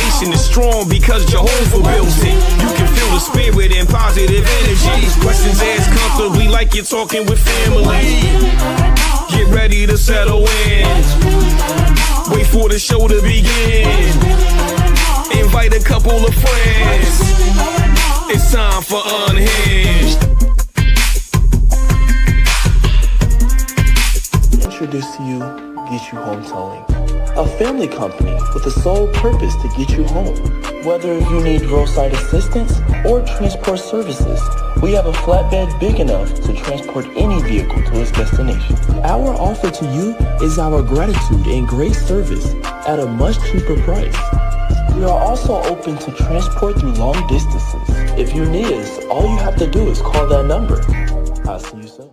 foundation is strong because Jehovah built it. You can feel the spirit and positive energy. Questions asked comfortably like you're talking with family. Get ready to settle in. Wait for the show to begin. Invite a couple of friends. It's time for Unhinged. Introduce to you Get You Home Towing, a family company with the sole purpose to get you home. Whether you need roadside assistance or transport services, we have a flatbed big enough to transport any vehicle to its destination. Our offer to you is our gratitude and great service at a much cheaper price. We are also open to transport through long distances. If you need us, all you have to do is call that number. I'll see you soon.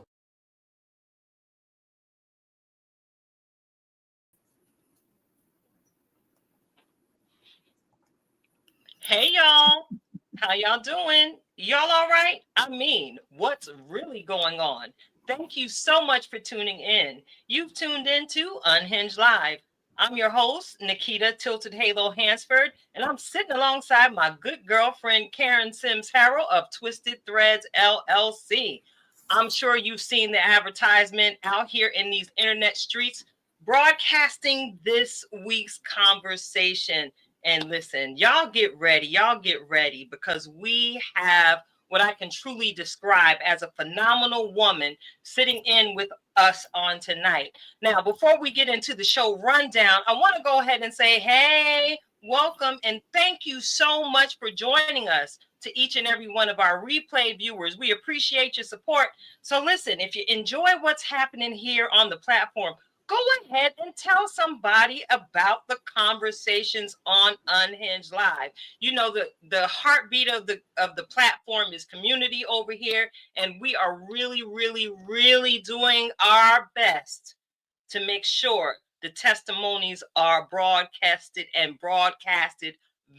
Hey y'all, how y'all doing? Y'all all right? I mean, what's really going on? Thank you so much for tuning in. You've tuned into Unhinged Live. I'm your host, Nikita Tilted Halo Hansford, and I'm sitting alongside my good girlfriend, Karen Sims Harrell of Twisted Threads LLC. I'm sure you've seen the advertisement out here in these internet streets broadcasting this week's conversation. And listen, y'all get ready because we have what I can truly describe as a phenomenal woman sitting in with us on tonight. Now, before we get into the show rundown, I want to go ahead and say, hey, welcome, and thank you so much for joining us. To each and every one of our replay viewers, we appreciate your support. So listen, if you enjoy what's happening here on the platform, go ahead and tell somebody about the conversations on Unhinged Live. You know, the heartbeat of the platform is community over here, and we are really doing our best to make sure the testimonies are broadcasted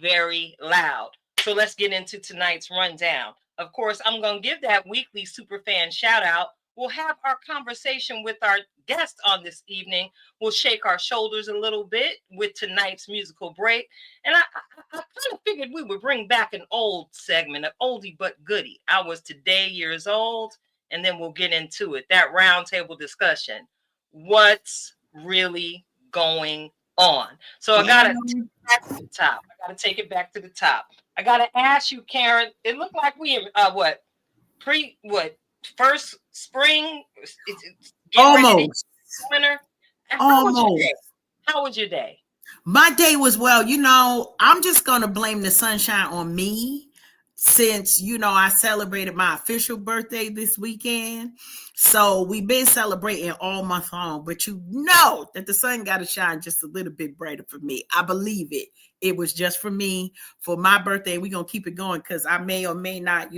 very loud. So let's get into tonight's rundown. Of course, I'm going to give that weekly superfan shout out. We'll have our conversation with our guest on this evening. We'll shake our shoulders a little bit with tonight's musical break. And I kind of figured we would bring back an old segment, an oldie but goodie. I was today years old, and then we'll get into it. That roundtable discussion. What's really going on? So I got to take it back to the top. I got to ask you, Karen, it looked like we first spring, almost winter. Almost. How was your day? My day was well. I'm just gonna blame the sunshine on me, since I celebrated my official birthday this weekend. So we've been celebrating all month long, but that the sun got to shine just a little bit brighter for me. I believe it. It was just for me, for my birthday. We're going to keep it going because I may or may not,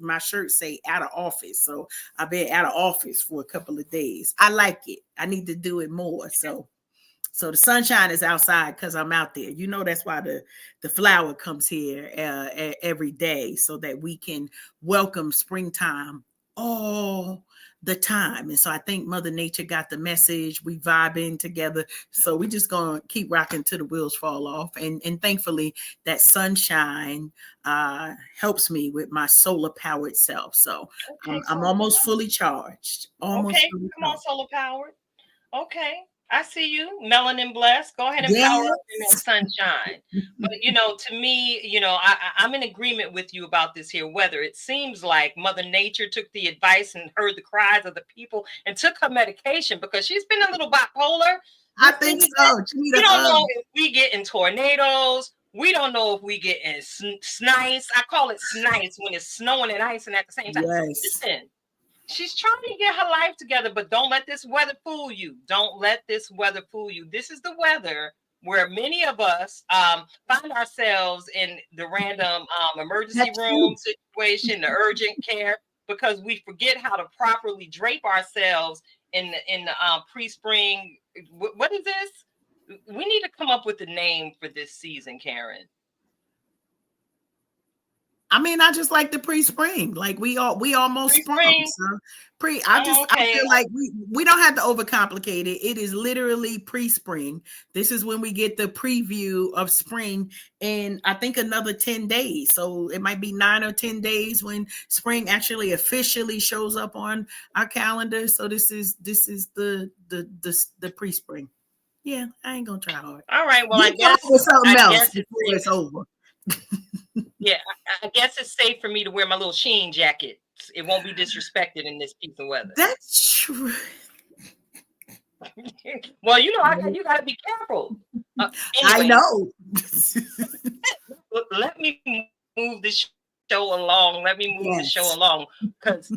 my shirt say out of office. So I've been out of office for a couple of days. I like it. I need to do it more. So the sunshine is outside because I'm out there. That's why the flower comes here every day, so that we can welcome springtime all the time. And so I think Mother Nature got the message. We vibing together. So we just going to keep rocking till the wheels fall off. And thankfully that sunshine helps me with my solar powered self. So I'm almost fully charged. Come on, solar powered. Okay. I see you, melanin blessed. Go ahead and power up in that sunshine. But to me, I'm in agreement with you about this here weather. It seems like Mother Nature took the advice and heard the cries of the people and took her medication, because she's been a little bipolar. I think so. We don't know if we get in tornadoes. We don't know if we get in snice. I call it snice when it's snowing and icing at the same time. Yes. Listen, she's trying to get her life together, but don't let this weather fool you. Don't let this weather fool you. This is the weather where many of us find ourselves in the random emergency room situation, the urgent care, because we forget how to properly drape ourselves in the pre-spring. What is this? We need to come up with a name for this season, Karen. I mean, I just like the pre-spring. Like we almost sprung. Pre-spring? So I Okay. feel like we don't have to overcomplicate it. It is literally pre-spring. This is when we get the preview of spring in I think another 10 days. So it might be 9 or 10 days when spring actually officially shows up on our calendar. So this is the pre-spring. Yeah, I ain't gonna try hard. All right. Well, You come up with something else before it's over. Yeah, I guess it's safe for me to wear my little Sheen jacket. It won't be disrespected in this piece of weather. That's true. Well, you got to be careful. I Anyway, know. let me move this show along. Let me move the show along because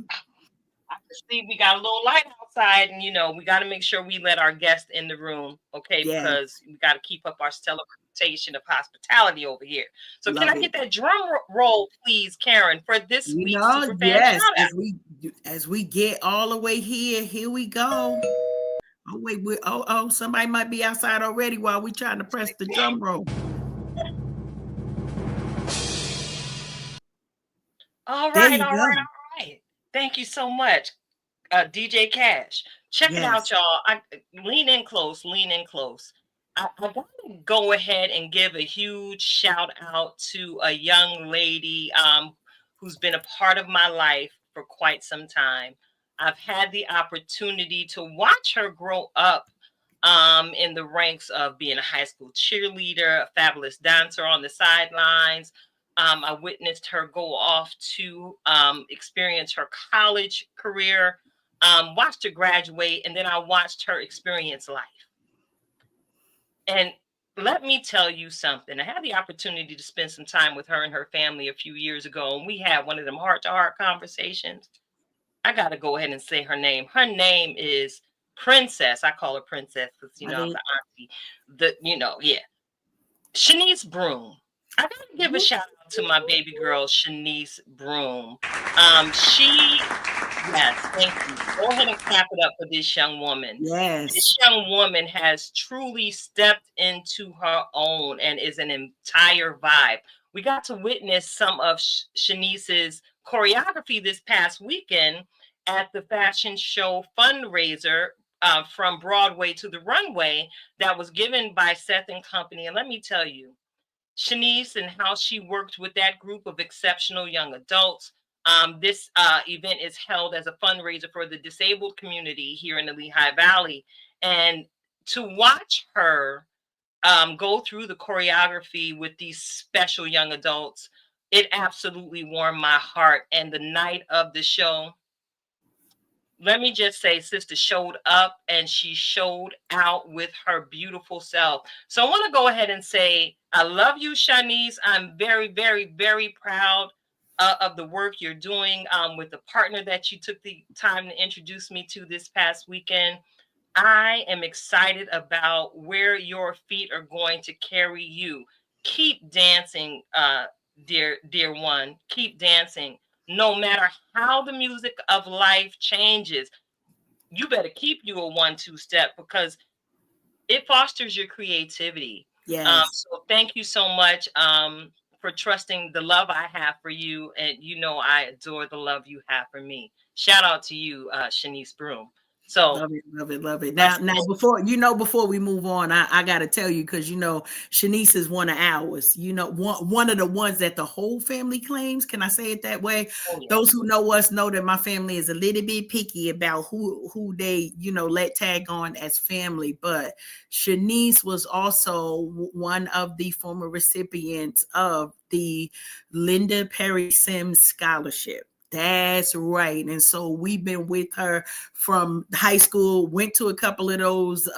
I see we got a little light outside, and we got to make sure we let our guests in the room, okay? Yes. Because we got to keep up our stellar reputation of hospitality over here. So Love can I get that drum roll, please, Karen, for this week's Superfan yes. shout-out? As we get all the way here we go. Oh wait, somebody might be outside already while we trying to press the drum roll. All right. Thank you so much, DJ Cash. Check it out, y'all. Lean in close. I gotta go ahead and give a huge shout out to a young lady who's been a part of my life for quite some time. I've had the opportunity to watch her grow up in the ranks of being a high school cheerleader, a fabulous dancer on the sidelines. I witnessed her go off to experience her college career, watched her graduate, and then I watched her experience life. And let me tell you something. I had the opportunity to spend some time with her and her family a few years ago, and we had one of them heart-to-heart conversations. I got to go ahead and say her name. Her name is Princess. I call her Princess because, I'm the auntie. Shanice Broom. I got to give a shout out to my baby girl, Shanice Broom. Thank you. Go ahead and clap it up for this young woman. Yes. This young woman has truly stepped into her own and is an entire vibe. We got to witness some of Shanice's choreography this past weekend at the fashion show fundraiser from Broadway to the Runway that was given by Seth and Company. And let me tell you, Shanice and how she worked with that group of exceptional young adults. This event is held as a fundraiser for the disabled community here in the Lehigh Valley. And to watch her go through the choreography with these special young adults, it absolutely warmed my heart. And the night of the show, let me just say, sister showed up and she showed out with her beautiful self. So I want to go ahead and say, I love you, Shanice. I'm very, very, very proud of the work you're doing with the partner that you took the time to introduce me to this past weekend. I am excited about where your feet are going to carry you. Keep dancing, dear one. Keep dancing. No matter how the music of life changes, you better keep you a 1-2 step because it fosters your creativity. Yes. So thank you so much for trusting the love I have for you. And I adore the love you have for me. Shout out to you, Shanice Broom. So love it. Now before we move on, I gotta tell you, because Shanice is one of ours. One of the ones that the whole family claims. Can I say it that way? Oh, yeah. Those who know us know that my family is a little bit picky about who they let tag on as family. But Shanice was also one of the former recipients of the Linda Perry Sims Scholarship. That's right. And so we've been with her from high school, went to a couple of those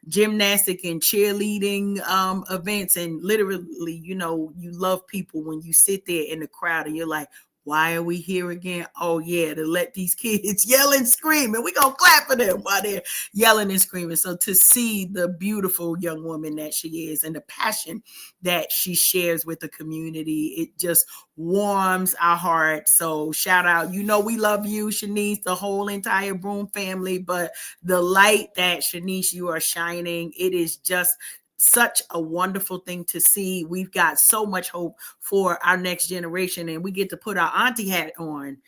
gymnastic and cheerleading events. And literally, you love people when you sit there in the crowd and you're like, why are we here again? Oh, yeah, to let these kids yell and scream. And we're going to clap for them while they're yelling and screaming. So to see the beautiful young woman that she is and the passion that she shares with the community, it just warms our heart. So shout out. We love you, Shanice, the whole entire Broom family. But the light that, Shanice, you are shining, it is just such a wonderful thing to see. We've got so much hope for our next generation, and we get to put our auntie hat on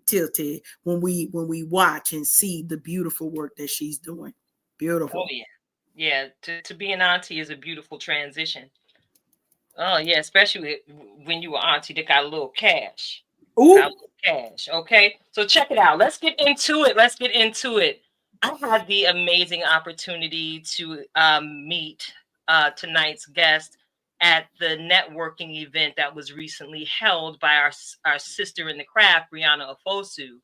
tilted when we watch and see the beautiful work that she's doing. Beautiful. Oh yeah. Yeah, to be an auntie is a beautiful transition. Oh yeah, especially when you were auntie that got a little cash. Ooh. Got a little cash. Okay. So check it out. Let's get into it. Let's get into it. I had the amazing opportunity to meet tonight's guest at the networking event that was recently held by our sister in the craft, Brianna Ofosu.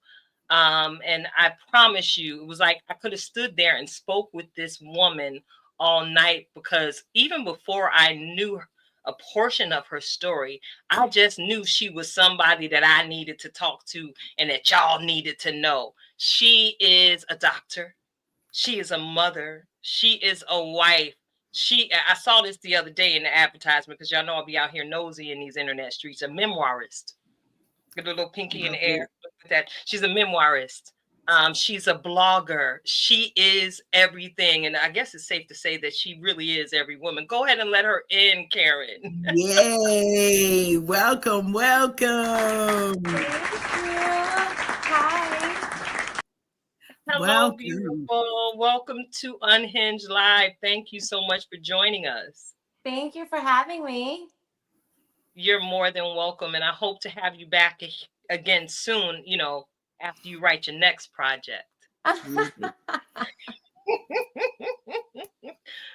And I promise you, it was like I could have stood there and spoke with this woman all night, because even before I knew a portion of her story, I just knew she was somebody that I needed to talk to and that y'all needed to know. She is a doctor. She is a mother. She is a wife. I saw this the other day in the advertisement, because y'all know I'll be out here nosy in these internet streets. A memoirist. Get a little pinky in the air. Look at that. She's a memoirist. She's a blogger. She is everything. And I guess it's safe to say that she really is every woman. Go ahead and let her in, Karen. Yay. Welcome. Welcome. Hi. Hello, Welcome. beautiful. Welcome to Unhinged Live. Thank you so much for joining us. Thank you for having me. You're more than welcome. And I hope to have you back again soon, after you write your next project.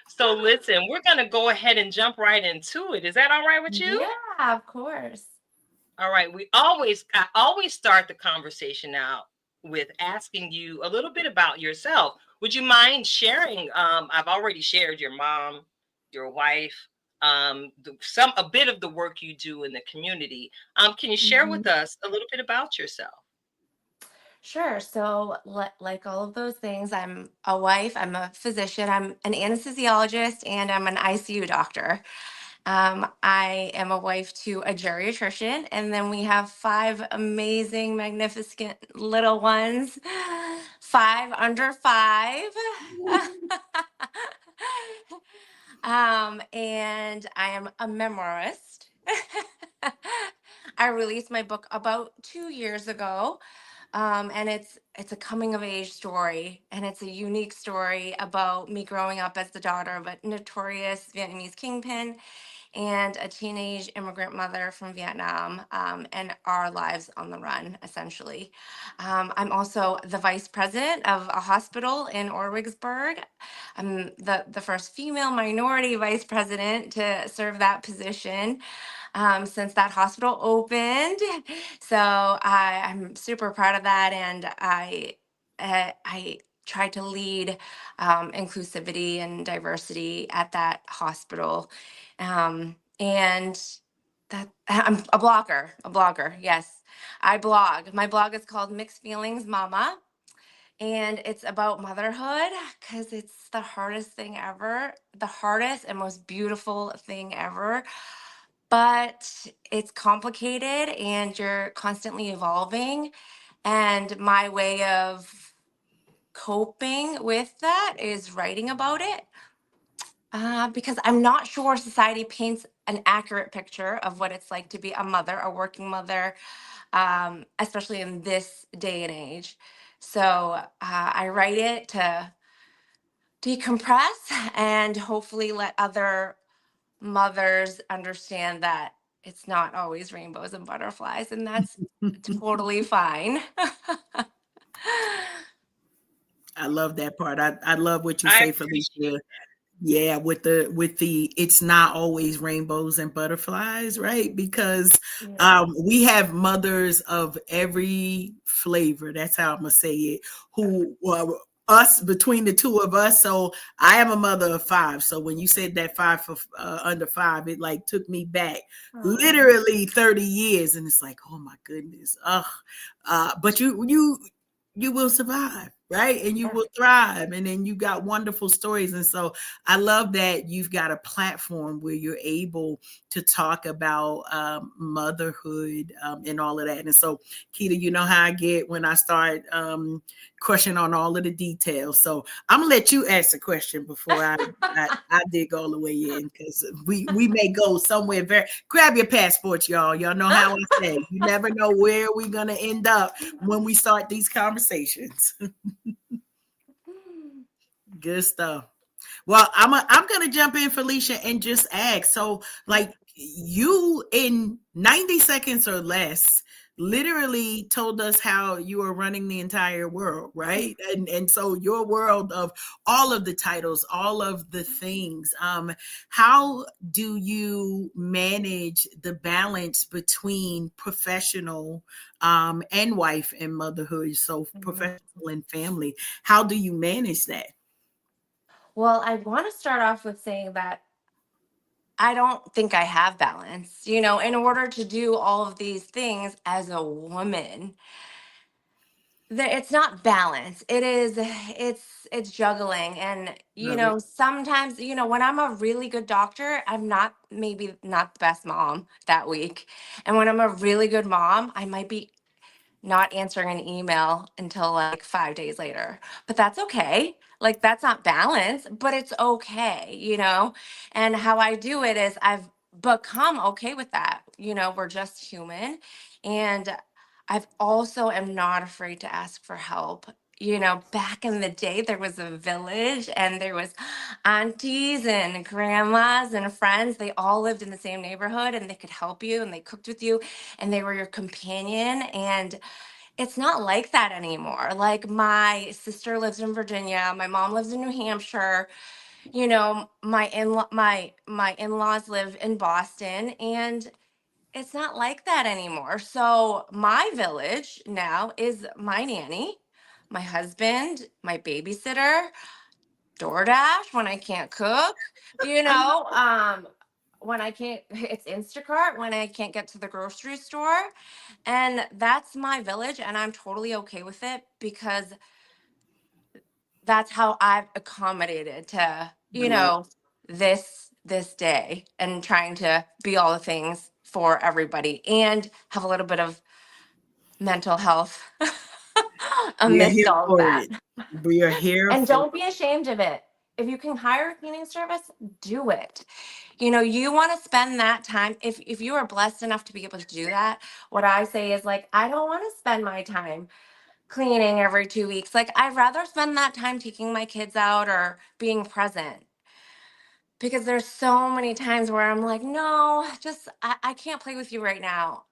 So listen, we're going to go ahead and jump right into it. Is that all right with you? Yeah, of course. All right. I always start the conversation out with asking you a little bit about yourself. Would you mind sharing? I've already shared your mom, your wife, a bit of the work you do in the community. Can you share with us a little bit about yourself? Sure. So, like all of those things, I'm a wife, I'm a physician, I'm an anesthesiologist, and I'm an ICU doctor. I am a wife to a geriatrician, and then we have 5 amazing, magnificent little ones, 5 under 5. And I am a memoirist. I released my book about 2 years ago. And it's a coming of age story, and it's a unique story about me growing up as the daughter of a notorious Vietnamese kingpin and a teenage immigrant mother from Vietnam, and our lives on the run, essentially. I'm also the vice president of a hospital in Orwigsburg. I'm the first female minority vice president to serve that position since that hospital opened. So I'm super proud of that, and I try to lead inclusivity and diversity at that hospital, and that I'm a blogger. Yes, I blog. My blog is called Mixed Feelings Mama. And it's about motherhood, because it's the hardest thing ever, the hardest and most beautiful thing ever. But it's complicated, and you're constantly evolving. And my way of coping with that is writing about it, because I'm not sure society paints an accurate picture of what it's like to be a mother, a working mother, especially in this day and age. So I write it to decompress and hopefully let other mothers understand that it's not always rainbows and butterflies, and that's totally fine. I love that part. I love what you I say, Felicia. Yeah, with the it's not always rainbows and butterflies, right? Because we have mothers of every flavor. That's how I'm gonna say it. Who us between the two of us. So I am a mother of 5. So when you said that 5 for under 5, it like took me back literally 30 years, and it's like, oh my goodness. But you will survive. right? And you will thrive. And then you got wonderful stories. And so I love that you've got a platform where you're able to talk about motherhood and all of that. And so, Keita, you know how I get when I start crushing on all of the details. So I'm gonna let you ask the question before I dig all the way in, because we may go somewhere very. Grab your passports, y'all. Y'all know how I say. You never know where we're gonna end up when we start these conversations. Good stuff. Well, I'm gonna jump in, Felicia, and just ask. So, like, you in 90 seconds or less literally told us how you are running the entire world, right? And so your world of all of the titles, all of the things. How do you manage the balance between professional and wife and motherhood? So professional and family. How do you manage that? Well, I want to start off with saying that I don't think I have balance. In order to do all of these things as a woman, it's not balance. It's juggling. And Love it. sometimes, when I'm a really good doctor, I'm not maybe not the best mom that week. And when I'm a really good mom, I might be not answering an email until like 5 days later. But that's okay. Like, that's not balance, but it's okay. And how I do it is I've become okay with that. We're just human. And I've also am not afraid to ask for help. Back in the day, there was a village and there was aunties and grandmas and friends. They all lived in the same neighborhood and they could help you and they cooked with you and they were your companion. And it's not like that anymore. Like, my sister lives in Virginia, my mom lives in New Hampshire. My in-laws live in Boston, and it's not like that anymore. So my village now is my nanny, my husband, my babysitter, DoorDash when I can't cook, when I can't, it's Instacart when I can't get to the grocery store. And that's my village. And I'm totally okay with it because that's how I've accommodated to, this day and trying to be all the things for everybody and have a little bit of mental health We are amidst here all of for that. it. We are here And for don't be ashamed of it. If you can hire a cleaning service, do it. You want to spend that time. If you are blessed enough to be able to do that, what I say is, like, I don't want to spend my time cleaning every 2 weeks. Like, I'd rather spend that time taking my kids out or being present. Because there's so many times where I'm like, no, just I can't play with you right now.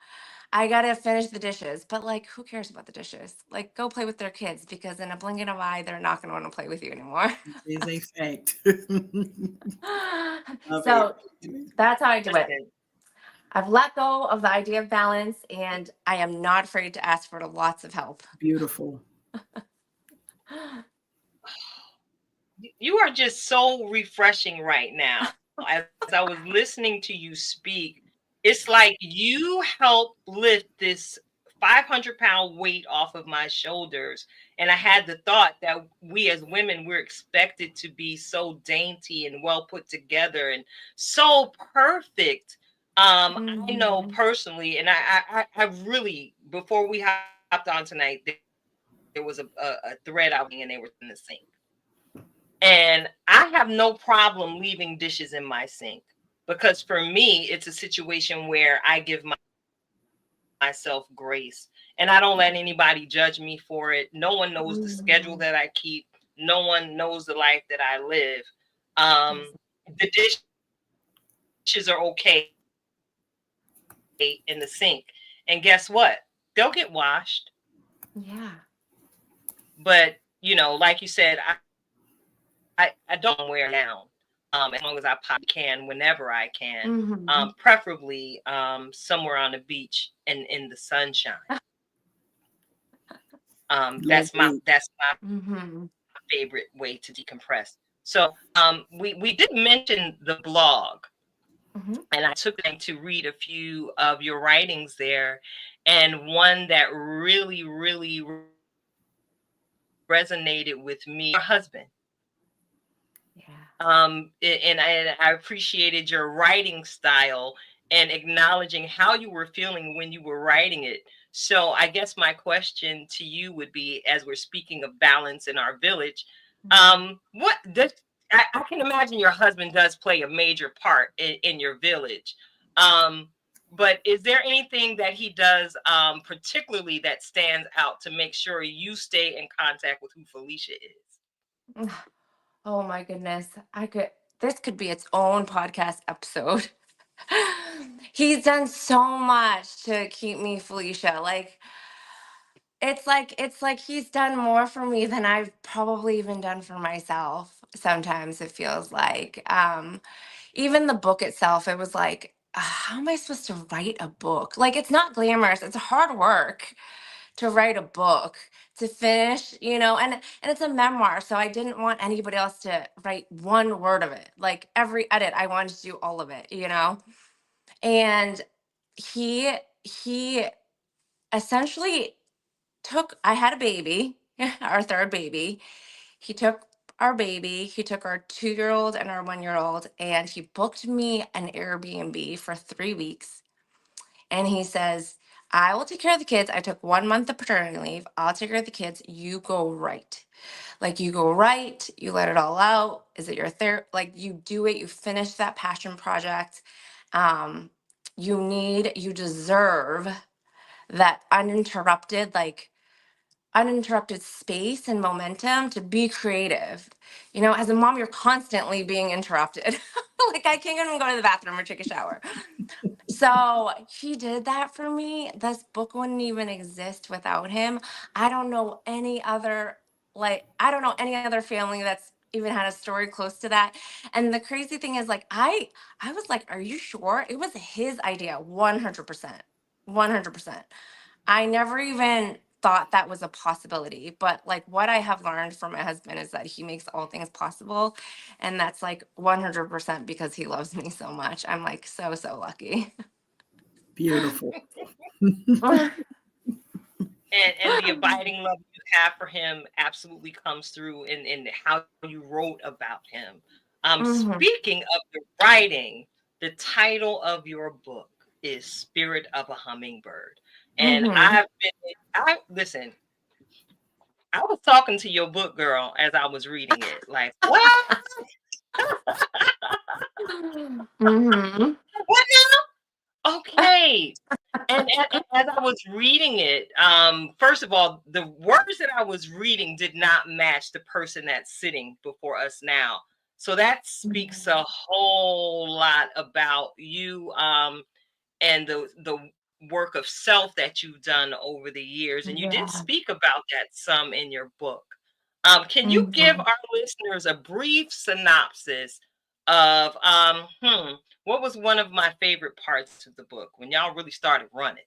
I gotta finish the dishes. But, like, who cares about the dishes? Like, go play with their kids, because in a blink of an eye, they're not gonna want to play with you anymore. is a fact. Love it. So that's how I do it. Listen, I've let go of the idea of balance, and I am not afraid to ask for lots of help. Beautiful. you are just so refreshing right now. As I was listening to you speak, it's like you help lift this 500-pound weight off of my shoulders. And I had the thought that we as women, we're expected to be so dainty and well put together and so perfect. I know personally, and I really, before we hopped on tonight, there was a thread out and they were in the sink. And I have no problem leaving dishes in my sink, because for me, it's a situation where I give myself grace and I don't let anybody judge me for it. No one knows the schedule that I keep. No one knows the life that I live. The dishes are okay in the sink. And guess what? They'll get washed. Yeah. But, like you said, I don't wear down. As long as I can, whenever I can, preferably somewhere on the beach and in the sunshine. That's my favorite way to decompress. So we did mention the blog, and I took time to read a few of your writings there, and one that really, really resonated with me, your husband. Yeah. And I appreciated your writing style and acknowledging how you were feeling when you were writing it. So I guess my question to you would be, as we're speaking of balance in our village, what does I can imagine your husband does play a major part in your village. But is there anything that he does particularly that stands out to make sure you stay in contact with who Felicia is? Oh my goodness. This could be its own podcast episode. He's done so much to keep me Felicia. Like it's like he's done more for me than I've probably even done for myself. Sometimes it feels like even the book itself, it was like how am I supposed to write a book? Like it's not glamorous. It's hard work to write a book, to finish, and it's a memoir, so I didn't want anybody else to write one word of it. Like every edit, I wanted to do all of it. And he essentially took I had a baby, our third baby. He took our baby, he took our 2-year old and our 1-year old, and he booked me an Airbnb for 3 weeks. And he says, I will take care of the kids. I took 1 month of paternity leave. I'll take care of the kids. You go write. Like you go write, you let it all out. Is it your therapy? Like you do it, you finish that passion project. Um, you deserve that uninterrupted space and momentum to be creative. As a mom, you're constantly being interrupted. Like I can't even go to the bathroom or take a shower. So he did that for me. This book wouldn't even exist without him. I don't know any other I don't know any other family that's even had a story close to that. And the crazy thing is I was like, are you sure? It was his idea, 100%. 100%. I never even thought that was a possibility, but like what I have learned from my husband is that he makes all things possible, and that's like 100% because he loves me so much. I'm like so lucky. Beautiful. And the abiding love you have for him absolutely comes through in how you wrote about him. Mhm. Speaking of the writing, the title of your book is Spirit of a Hummingbird. And Mhm. I listen, I was talking to your book, girl, as I was reading it. Like, what? Mhm. What now? Okay. And as I was reading it, first of all, the words that I was reading did not match the person that's sitting before us now. So that speaks a whole lot about you, and the work of self that you've done over the years. And you did Yeah. speak about that some in your book. Can you give Mhm. our listeners a brief synopsis of what was one of my favorite parts of the book when y'all really started running?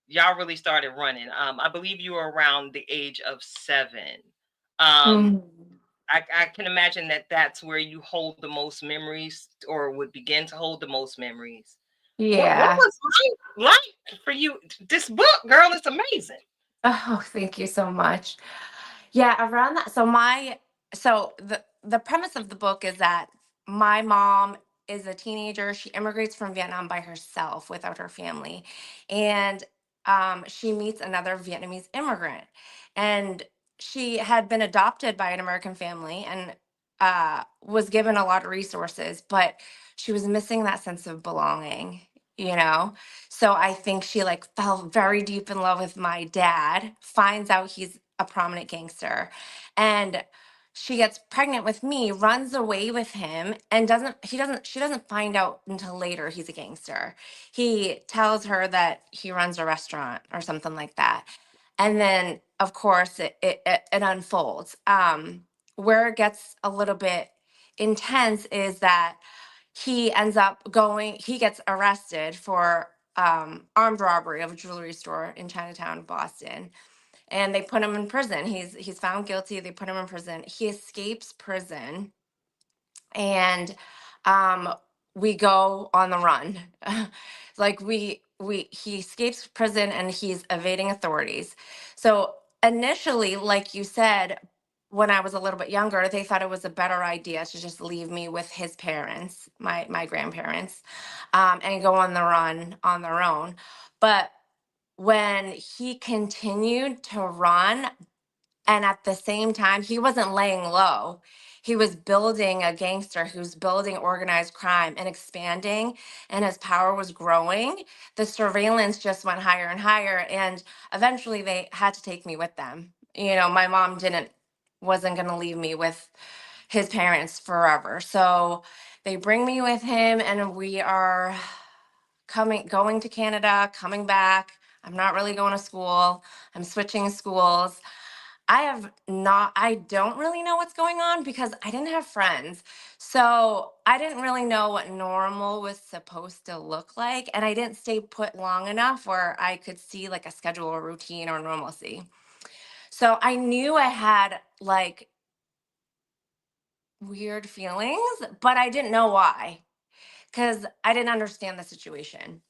Y'all really started running. I believe you were around the age of 7. Um, Mhm. I can imagine that that's where you hold the most memories, or would begin to hold the most memories. What Yeah. was like for you? This book, girl, it's amazing. Oh, thank you so much. Yeah, around that. So the premise of the book is that my mom is a teenager. She immigrates from Vietnam by herself without her family, and she meets another Vietnamese immigrant, and she had been adopted by an American family and was given a lot of resources, but she was missing that sense of belonging. You know, so I think she like fell very deep in love with my dad, finds out he's a prominent gangster, and she gets pregnant with me, runs away with him, and she doesn't find out until later he's a gangster. He tells her that he runs a restaurant or something like that. And then of course it unfolds. Where it gets a little bit intense is that he gets arrested for armed robbery of a jewelry store in Chinatown, Boston, and they put him in prison. He's found guilty. They put him in prison. He escapes prison, and um, we go on the run. Like we he escapes prison and he's evading authorities. So initially, like you said, when I was a little bit younger, they thought it was a better idea to just leave me with his parents, my grandparents, and go on the run on their own. But when he continued to run, and at the same time, he wasn't laying low. He was building a gangster who's building organized crime and expanding, and his power was growing. The surveillance just went higher and higher. And eventually, they had to take me with them. My mom wasn't going to leave me with his parents forever. So they bring me with him, and we are going to Canada, coming back. I'm not really going to school. I'm switching schools. I don't really know what's going on because I didn't have friends. So I didn't really know what normal was supposed to look like. And I didn't stay put long enough where I could see like a schedule or routine or normalcy. So I knew I had like weird feelings, but I didn't know why because I didn't understand the situation.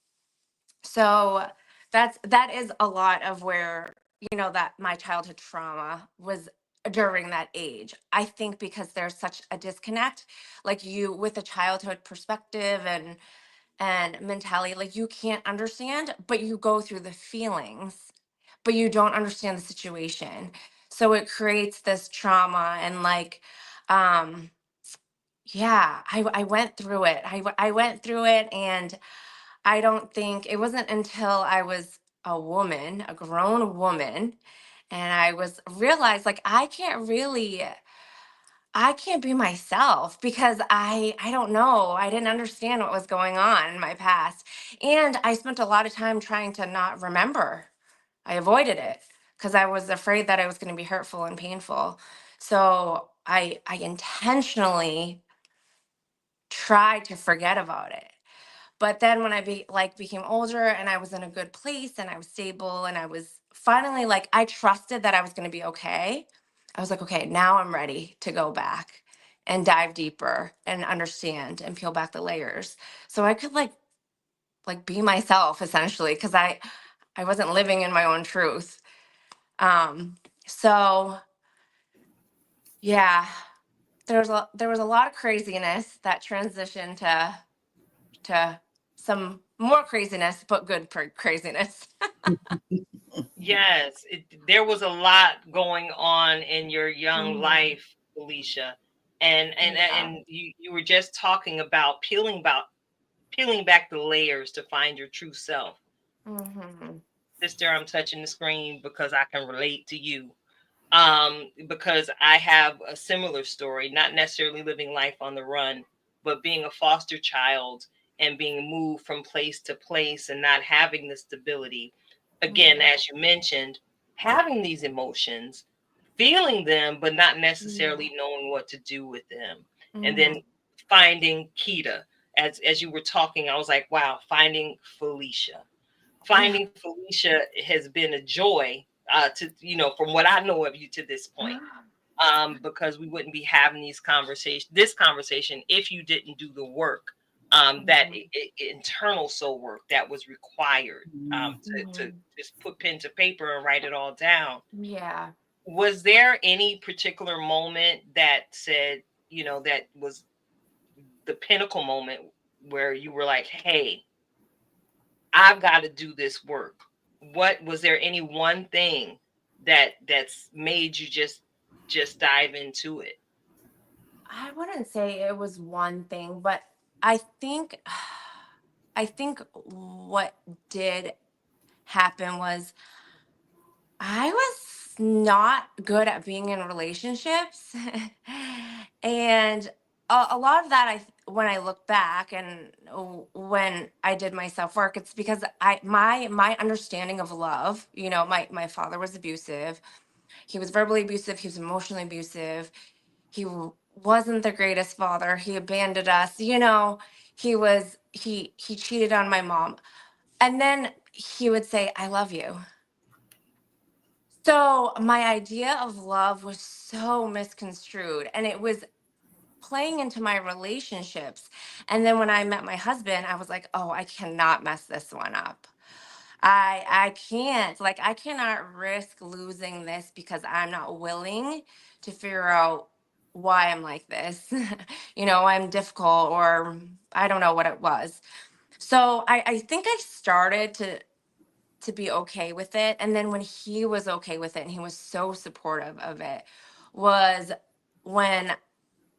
So that is a lot of where, that my childhood trauma was during that age. I think because there's such a disconnect, like you with a childhood perspective and mentality, like you can't understand, but you go through the feelings, but you don't understand the situation. So it creates this trauma and like um yeah, I went through it. I went through it, and I don't think it wasn't until I was a woman, a grown woman, and I was realized like I can't be myself because I don't know. I didn't understand what was going on in my past. And I spent a lot of time trying to not remember. I avoided it because I was afraid that I was going to be hurtful and painful. So I intentionally tried to forget about it. But then when became older and I was in a good place and I was stable and I was finally like I trusted that I was going to be okay. I was like, okay, now I'm ready to go back and dive deeper and understand and peel back the layers. So I could like be myself essentially because I wasn't living in my own truth. So yeah, there was a lot of craziness that transitioned to some more craziness, but good craziness. Yes, there was a lot going on in your young Mhm. life, Felicia, and Yeah. and you were just talking about peeling back the layers to find your true self. Hmm. Sister, I'm touching the screen because I can relate to you. Because I have a similar story, not necessarily living life on the run, but being a foster child and being moved from place to place and not having the stability. Again, Yeah. as you mentioned, having these emotions, feeling them, but not Yeah. necessarily knowing what to do with them. And then Hmm. finding Kita. As you were talking, I was like, wow, finding Felicia. Yeah. Finding Felicia has been a joy to from what I know of you to this point. Because we wouldn't be having this conversation if you didn't do the work, that Mhm. internal soul work that was required, to Mhm. just put pen to paper and write it all down. Yeah. Was there any particular moment that said, that was the pinnacle moment where you were like, hey, I've got to do this work? What was there any one thing that's made you just dive into it? I wouldn't say it was one thing, but I think I think what did happen was I was not good at being in relationships. And a lot of that when I look back and when I did my self-work, it's because my understanding of love, my father was abusive. He was verbally abusive, he was emotionally abusive. Wasn't the greatest father. He abandoned us. He cheated on my mom. And then he would say, "I love you." So my idea of love was so misconstrued, and it was playing into my relationships. And then when I met my husband, I was like, oh, I cannot mess this one up. I can't, like, I cannot risk losing this because I'm not willing to figure out why I'm like this. I'm difficult, or I don't know what it was. So I think I started to be okay with it. And then when he was okay with it and he was so supportive of it, was when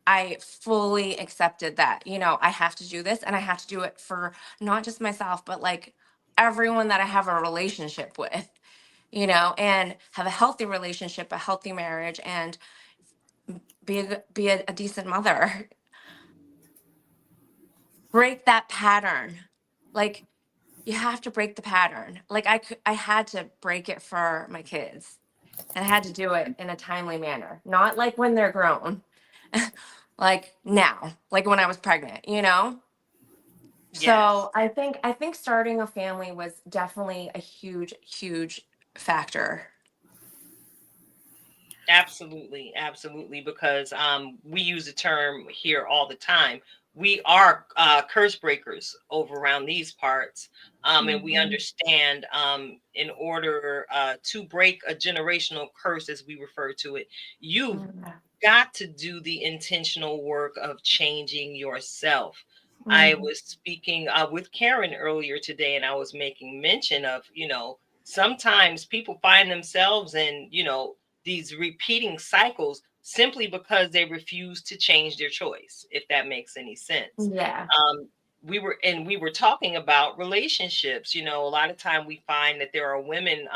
I fully accepted that, I have to do this, and I have to do it for not just myself, but like everyone that I have a relationship with, and have a healthy relationship, a healthy marriage, and be a decent mother. Break that pattern. Like, you have to break the pattern. Like, I had to break it for my kids, and I had to do it in a timely manner, not like when they're grown, like now, like when I was pregnant. Yes. So I think starting a family was definitely a huge, huge factor. Absolutely, absolutely, because we use the term here all the time. We are curse breakers over around these parts, and we Mhm. understand in order to break a generational curse, as we refer to it, you've Mhm. got to do the intentional work of changing yourself. I Mhm. was speaking with Karen earlier today, and I was making mention of, sometimes people find themselves in, these repeating cycles simply because they refuse to change their choice, if that makes any sense. Yeah. Um, we were talking about relationships. A lot of time we find that there are women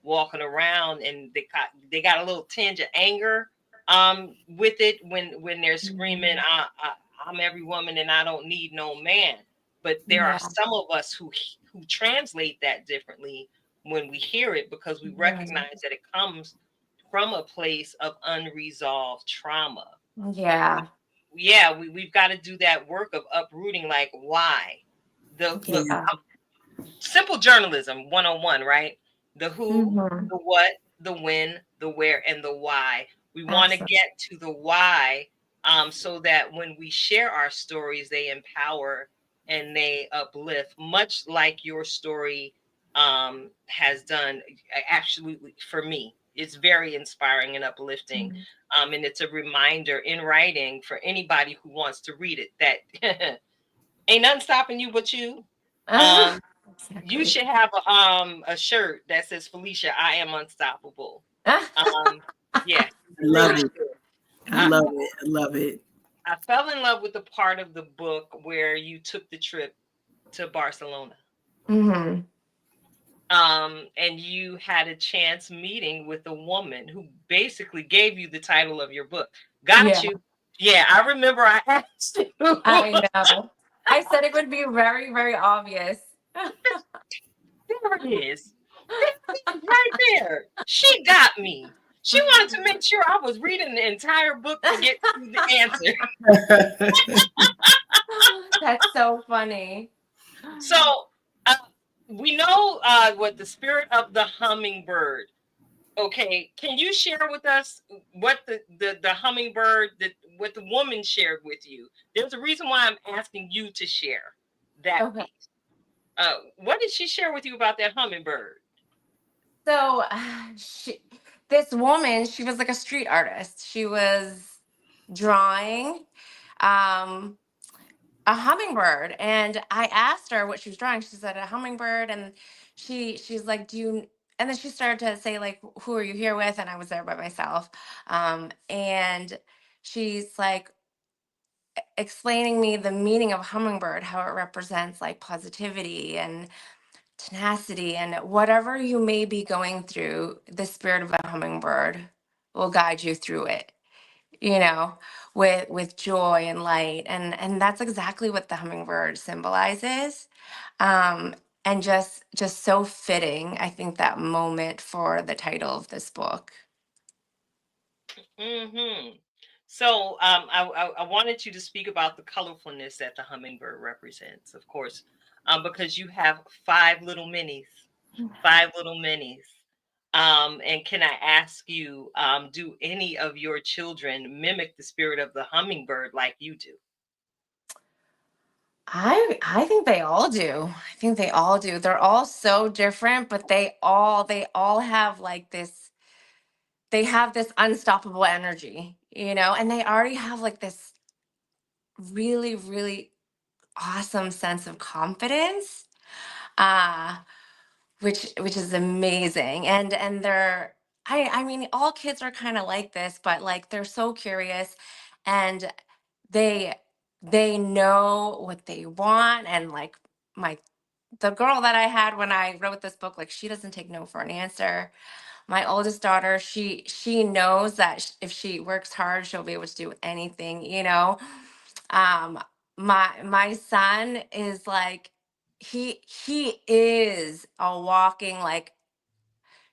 walking around and they got a little tinge of anger with it when they're screaming, Mhm. I'm every woman and I don't need no man. But there are Yeah. some of us who translate that differently when we hear it, because we Mhm. recognize that it comes from a place of unresolved trauma. Yeah. Yeah, we've got to do that work of uprooting, like, why. The Yeah. simple journalism 101, right? The who, Mhm. the what, the when, the where, and the why. We want to Absolutely. get to the why, so that when we share our stories, they empower and they uplift, much like your story has done. Absolutely, for me, it's very inspiring and uplifting. And it's a reminder in writing for anybody who wants to read it that ain't nothing stopping you but you. Um, you Exactly. should have a shirt that says, Felicia, I am unstoppable. Um, yeah, I you love really it. should. I I, love it. I love it. I fell in love with the part of the book where you took the trip to Barcelona. Hmm. And you had a chance meeting with a woman who basically gave you the title of your book. Got Yeah, you. Yeah, I remember I asked you. I know. I said it would be very, very obvious. There it is. There it is, right there. She got me. She wanted to make sure I was reading the entire book to get to the answer. That's so funny. So uh, we know what the spirit of the hummingbird. Okay, can you share with us what the hummingbird, what the woman shared with you? There's a reason why I'm asking you to share that Okay. piece. What did she share with you about that hummingbird? So, this woman, she was like a street artist. She was drawing um, a hummingbird, and I asked her what she was drawing. She said a hummingbird, and she's like, "Do you?" And then she started to say like, "Who are you here with?" And I was there by myself, and she's like explaining me the meaning of hummingbird, how it represents like positivity and tenacity, and whatever you may be going through, the spirit of a hummingbird will guide you through it, you know, with joy and light. And that's exactly what the hummingbird symbolizes. Um, and just so fitting, I think, that moment for the title of this book. Hmm. So I wanted you to speak about the colorfulness that the hummingbird represents, of course, because you have five little minis. And can I ask you, do any of your children mimic the spirit of the hummingbird like you do? I think they all do. I think they all do. They're all so different, but they all have like this, they have this unstoppable energy, and they already have like this really, really awesome sense of confidence. Uh which is amazing. And they're, I mean, all kids are kind of like this, but like they're so curious, and they they know what they want. And like my the girl that I had when I wrote this book, like she doesn't take no for an answer. My oldest daughter, she knows that if she works hard, she'll be able to do anything. um my son is like, he is a walking like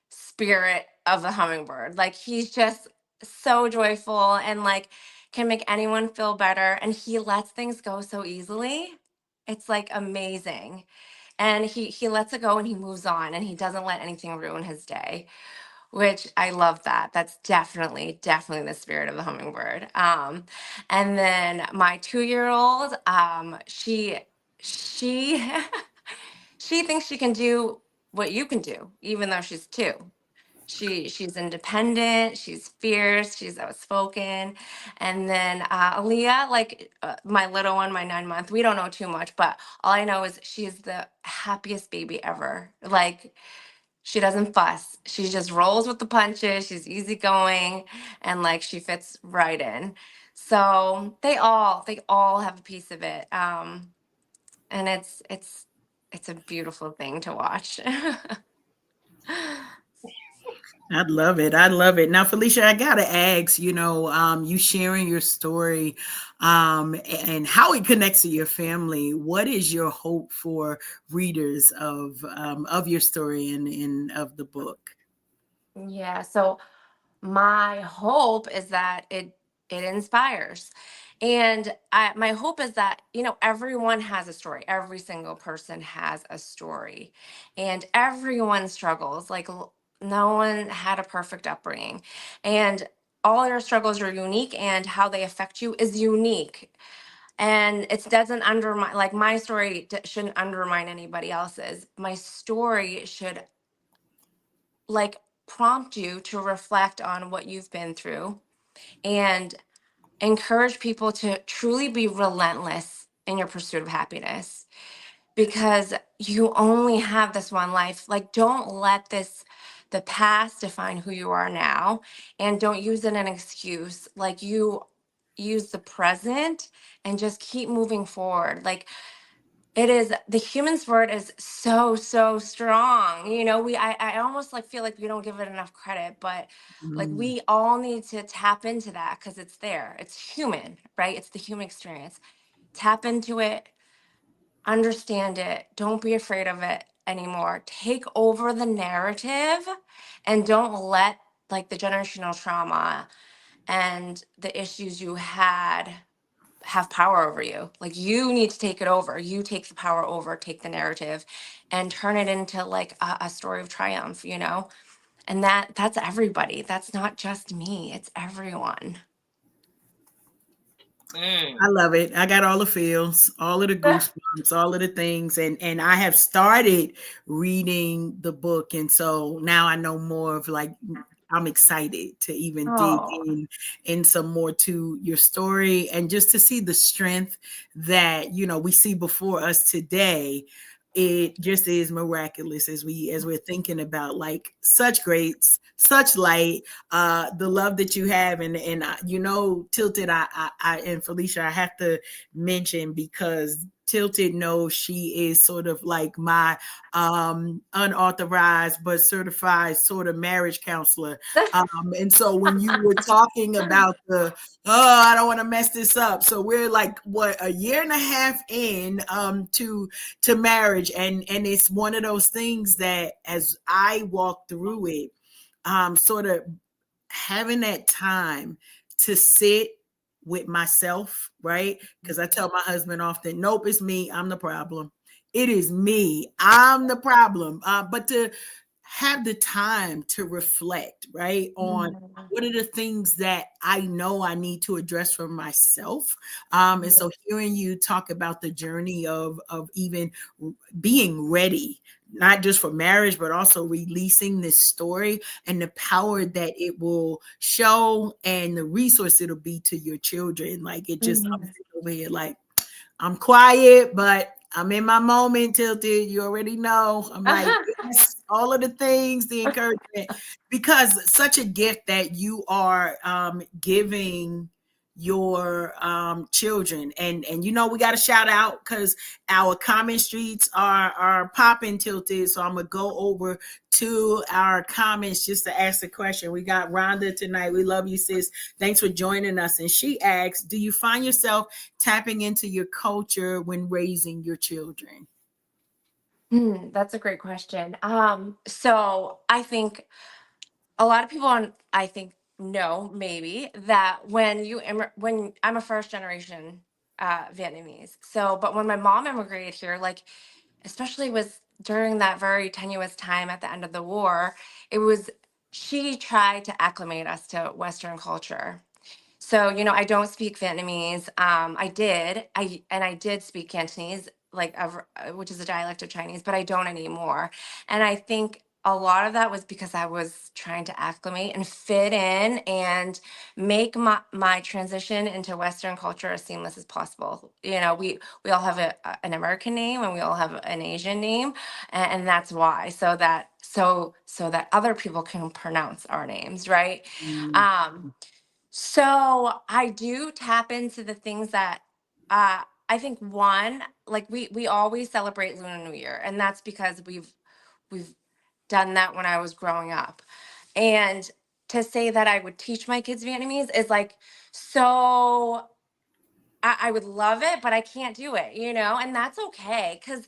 spirit of the hummingbird. Like he's just so joyful and like can make anyone feel better, and he lets things go so easily. It's like amazing. And he lets it go and he moves on, and he doesn't let anything ruin his day, which I love. That's definitely the spirit of the hummingbird. And then my 2-year old, she she thinks she can do what you can do, even though she's 2. She's independent, she's fierce, she's outspoken. And then Aaliyah, like my little one, my 9 month, we don't know too much, but all I know is she's the happiest baby ever. Like she doesn't fuss. She just rolls with the punches. She's easygoing, and like she fits right in. So they all have a piece of it. And it's a beautiful thing to watch. I'd love it. I love it. Now, Felicia, I gotta ask, you sharing your story, and how it connects to your family. What is your hope for readers of your story and of the book? Yeah. So my hope is that it inspires. And my hope is that everyone has a story. Every single person has a story, and everyone struggles. Like no one had a perfect upbringing, and all your struggles are unique, and how they affect you is unique. And it doesn't undermine, like my story shouldn't undermine anybody else's. My story should like prompt you to reflect on what you've been through, and encourage people to truly be relentless in your pursuit of happiness, because you only have this one life. Like don't let the past define who you are now, and don't use it as an excuse. Like you use the present and just keep moving forward. Like it is, the human spirit is so strong. I almost like feel like we don't give it enough credit, but like Mm. we all need to tap into that, because it's there. It's human, right? It's the human experience. Tap into it, understand it. Don't be afraid of it anymore. Take over the narrative, and don't let like the generational trauma and the issues you had have power over you. Like you need to take it over. You take the power over, take the narrative, and turn it into like a story of triumph. And that's everybody. That's not just me. It's everyone. I love it. I got all the feels, all of the goosebumps, all of the things, and I have started reading the book, and so now I know more of like I'm excited to even dig Oh, in some more to your story, and just to see the strength that we see before us today. It just is miraculous as we're thinking about like such greats, such light, the love that you have. And Tilted, I and Felicia, I have to mention, because Tilted knows she is sort of like my unauthorized but certified sort of marriage counselor. And so when you were talking about I don't want to mess this up, so we're like what, a year and a half in to marriage, and it's one of those things that as I walk through it, sort of having that time to sit with myself, right? Because I tell my husband often, nope, it's me, I'm the problem. It is me, I'm the problem. But to have the time to reflect, right, on Mhm. what are the things that I know I need to address for myself. And so hearing you talk about the journey of even being ready, not just for marriage, but also releasing this story and the power that it will show and the resource it'll be to your children. Like it just, I'm Mhm. sitting over here like, I'm quiet, but I'm in my moment, Tilted. You already know. I'm like, yes, all of the things, the encouragement, because such a gift that you are giving your children. And you know, we got to shout out because our comment streets are popping, Tilted. So I'm gonna go over to our comments just to ask the question. We got Rhonda tonight. We love you, sis. Thanks for joining us. And she asks, do you find yourself tapping into your culture when raising your children? That's a great question. So I think a lot of people I think know maybe that when I'm a first generation Vietnamese. So, but when my mom immigrated here, like especially was during that very tenuous time at the end of the war, it was she tried to acclimate us to Western culture. So, I don't speak Vietnamese. I did speak Cantonese, like which is a dialect of Chinese, but I don't anymore. And I think a lot of that was because I was trying to acclimate and fit in and make my transition into Western culture as seamless as possible. We all have an American name and we all have an Asian name, and that's why, so that other people can pronounce our names, right? Mm, Um, so I do tap into the things that I think one, like we always celebrate Lunar New Year, and that's because we've done that when I was growing up. And to say that I would teach my kids Vietnamese is like so I would love it, but I can't do it, and that's okay because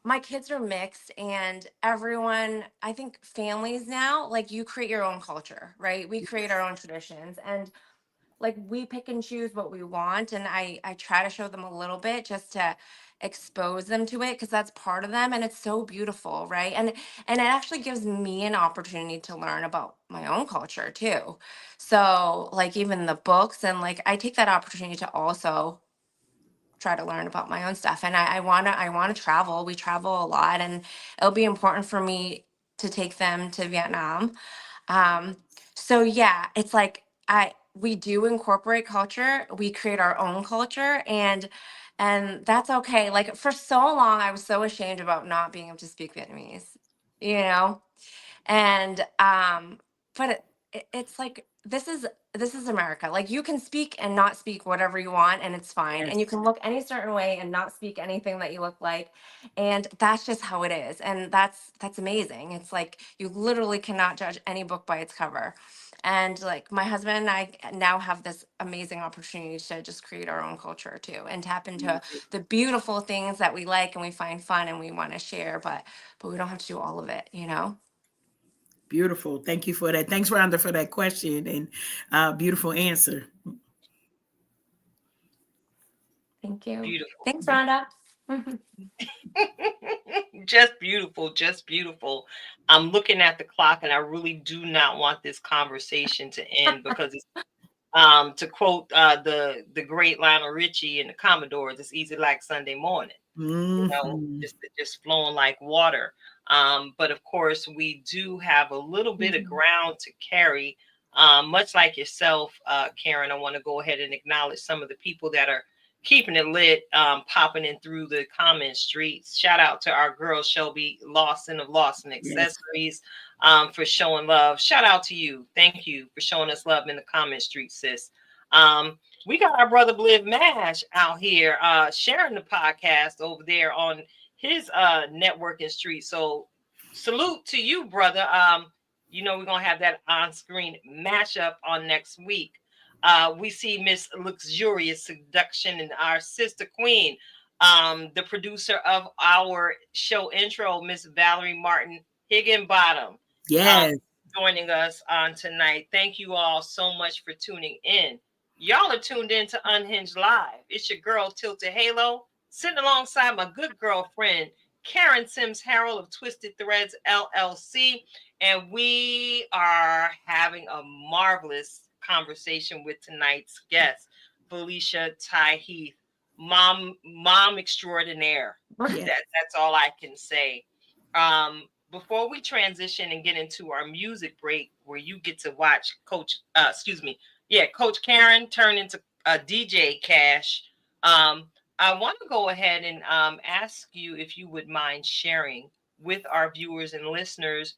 my kids are mixed and everyone, I think families now, like you create your own culture, right? We create our own traditions. And like we pick and choose what we want, and I try to show them a little bit just to expose them to it because that's part of them, and it's so beautiful, right? And it actually gives me an opportunity to learn about my own culture too. So like even the books, and like I take that opportunity to also try to learn about my own stuff. And I want to travel. We travel a lot, and it'll be important for me to take them to Vietnam. um, so yeah, it's like we do incorporate culture, we create our own culture, and that's okay. Like for so long, I was so ashamed about not being able to speak Vietnamese, you know? And but it's like this is America. Like you can speak and not speak whatever you want, and it's fine. And you yes. can look any certain way and not speak anything that you look like, and that's just how it is. And that's amazing. It's like you literally cannot judge any book by its cover. And like my husband and I now have this amazing opportunity to just create our own culture too, and tap into the beautiful things that we like and we find fun and we want to share, but we don't have to do all of it. Beautiful. Thank you for that. Thanks, Rhonda, for that question and beautiful answer. Thank you. Beautiful. Thanks, Rhonda. Just beautiful, just beautiful. I'm looking at the clock and I really do not want this conversation to end because it's to quote the great Lionel Richie and the Commodores, it's easy like Sunday morning, Mhm. just flowing like water. But of course, we do have a little bit of Mhm. ground to carry. Much like yourself, Karen, I want to go ahead and acknowledge some of the people that are keeping it lit, popping in through the comment streets. Shout out to our girl Shelby Lawson of Lawson Yes. Accessories for showing love. Shout out to you. Thank you for showing us love in the comment street, sis. We got our brother Bliv Mash out here sharing the podcast over there on his networking street. So salute to you, brother. We're gonna have that on-screen mashup on next week. We see Miss Luxurious Seduction and our sister queen, the producer of our show intro, Miss Valerie Martin Higginbottom, uh, Yes. joining us on tonight. Thank you all so much for tuning in. Y'all are tuned in to Unhinged Live. It's your girl Tilted Halo, sitting alongside my good girlfriend Karen Sims Harrell of Twisted Threads LLC. And we are having a marvelous conversation with tonight's guest, Felicia Thai Heath, mom extraordinaire. Yeah. That's all I can say. Before we transition and get into our music break, where you get to watch Coach Karen turn into DJ Cash, I want to go ahead and ask you if you would mind sharing with our viewers and listeners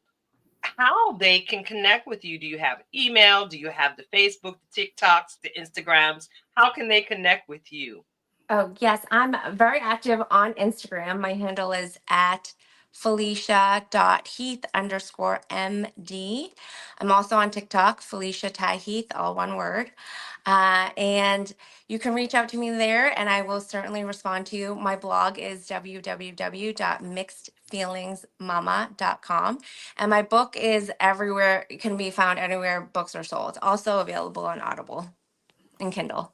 how they can connect with you. Do you have email? Do you have the Facebook, the TikToks, the Instagrams? How can they connect with you? Oh, yes. I'm very active on Instagram. My handle is at Felicia.Heath_MD. I'm also on TikTok, Felicia Thai Heath, all one word. And you can reach out to me there and I will certainly respond to you. My blog is www.mixedfeelingsmama.com. And my book is everywhere, it can be found anywhere books are sold. Also available on Audible and Kindle.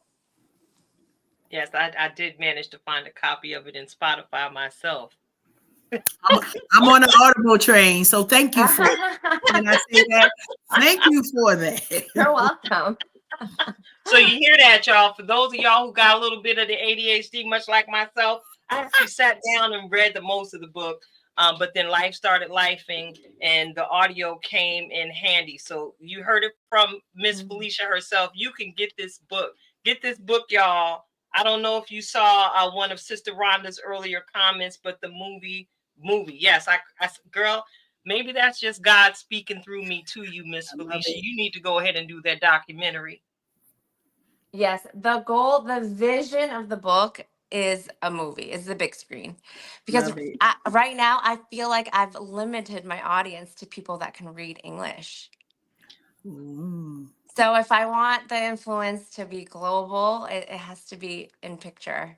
Yes, I did manage to find a copy of it in Spotify myself. I'm on the Audible train, so thank you for it. Can I say that? Thank you for that. You're welcome. So you hear that, y'all. For those of y'all who got a little bit of the ADHD, much like myself, I actually sat down and read the most of the book. But then life started lifing and the audio came in handy. So you heard it from Miss Felicia herself. You can get this book. Get this book, y'all. I don't know if you saw one of Sister Rhonda's earlier comments, but the movie. Yes, I girl, maybe that's just God speaking through me to you, Miss Felicia. You need to go ahead and do that documentary. Yes, the vision of the book is a movie, is the big screen. Because right now I feel like I've limited my audience to people that can read English. So if I want the influence to be global, it has to be in picture,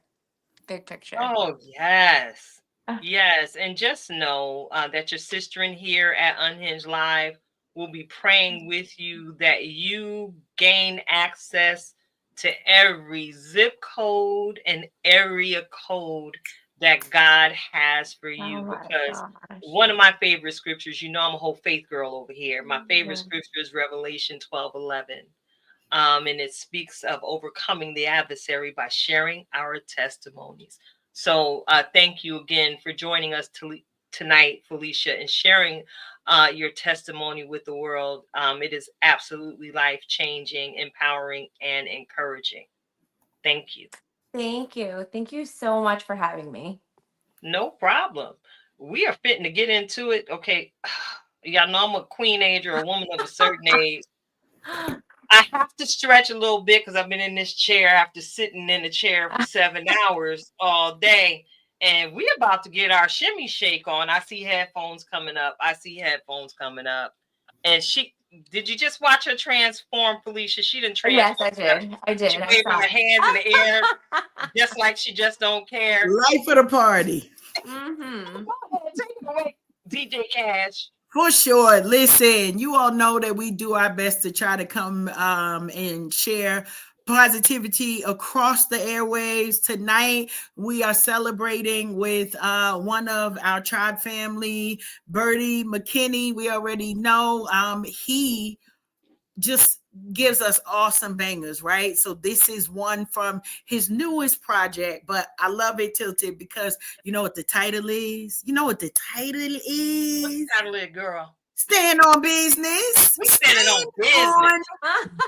big picture. Oh, yes. Yes. And just know that your sister in here at Unhinged Live will be praying with you that you gain access to every zip code and area code that God has for you. Because one of my favorite scriptures, you know, I'm a whole faith girl over here. My favorite scripture is Revelation 12:11. And it speaks of overcoming the adversary by sharing our testimonies. So thank you again for joining us tonight, Felicia, and sharing your testimony with the world. It is absolutely life-changing, empowering, and encouraging. Thank you. Thank you. Thank you so much for having me. No problem. We are fitting to get into it. Okay. Y'all know I'm a queen age or a woman of a certain age. I have to stretch a little bit because I've been in this chair after sitting in the chair for 7 hours all day. And we're about to get our shimmy shake on. I see headphones coming up. And did you just watch her transform, Felicia? She didn't transform. Yes, I did. She waving her hands in the air, just like she just don't care. Life of the party. Go ahead, take it away, DJ Cash. For sure. Listen, you all know that we do our best to try to come and share positivity across the airwaves. Tonight, we are celebrating with one of our tribe family, Bertie McKinney. We already know he just gives us awesome bangers, right? So this is one from his newest project, but I love it, Tilted, because you know what the title is? What's the title is, girl? Stand on business. We standing on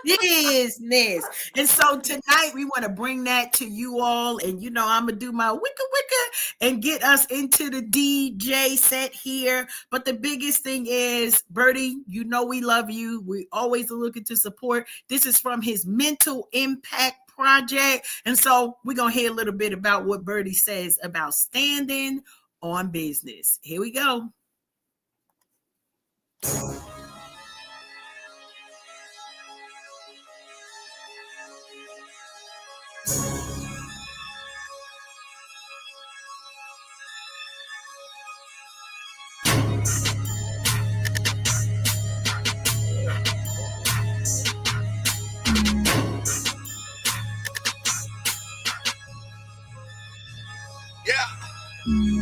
business. And so tonight we want to bring that to you all. And you know, I'm gonna do my wicka and get us into the DJ set here. But the biggest thing is, Bertie, you know we love you. We always are looking to support. This is from his Mental Impact Project. And so we're gonna hear a little bit about what Bertie says about standing on business. Here we go.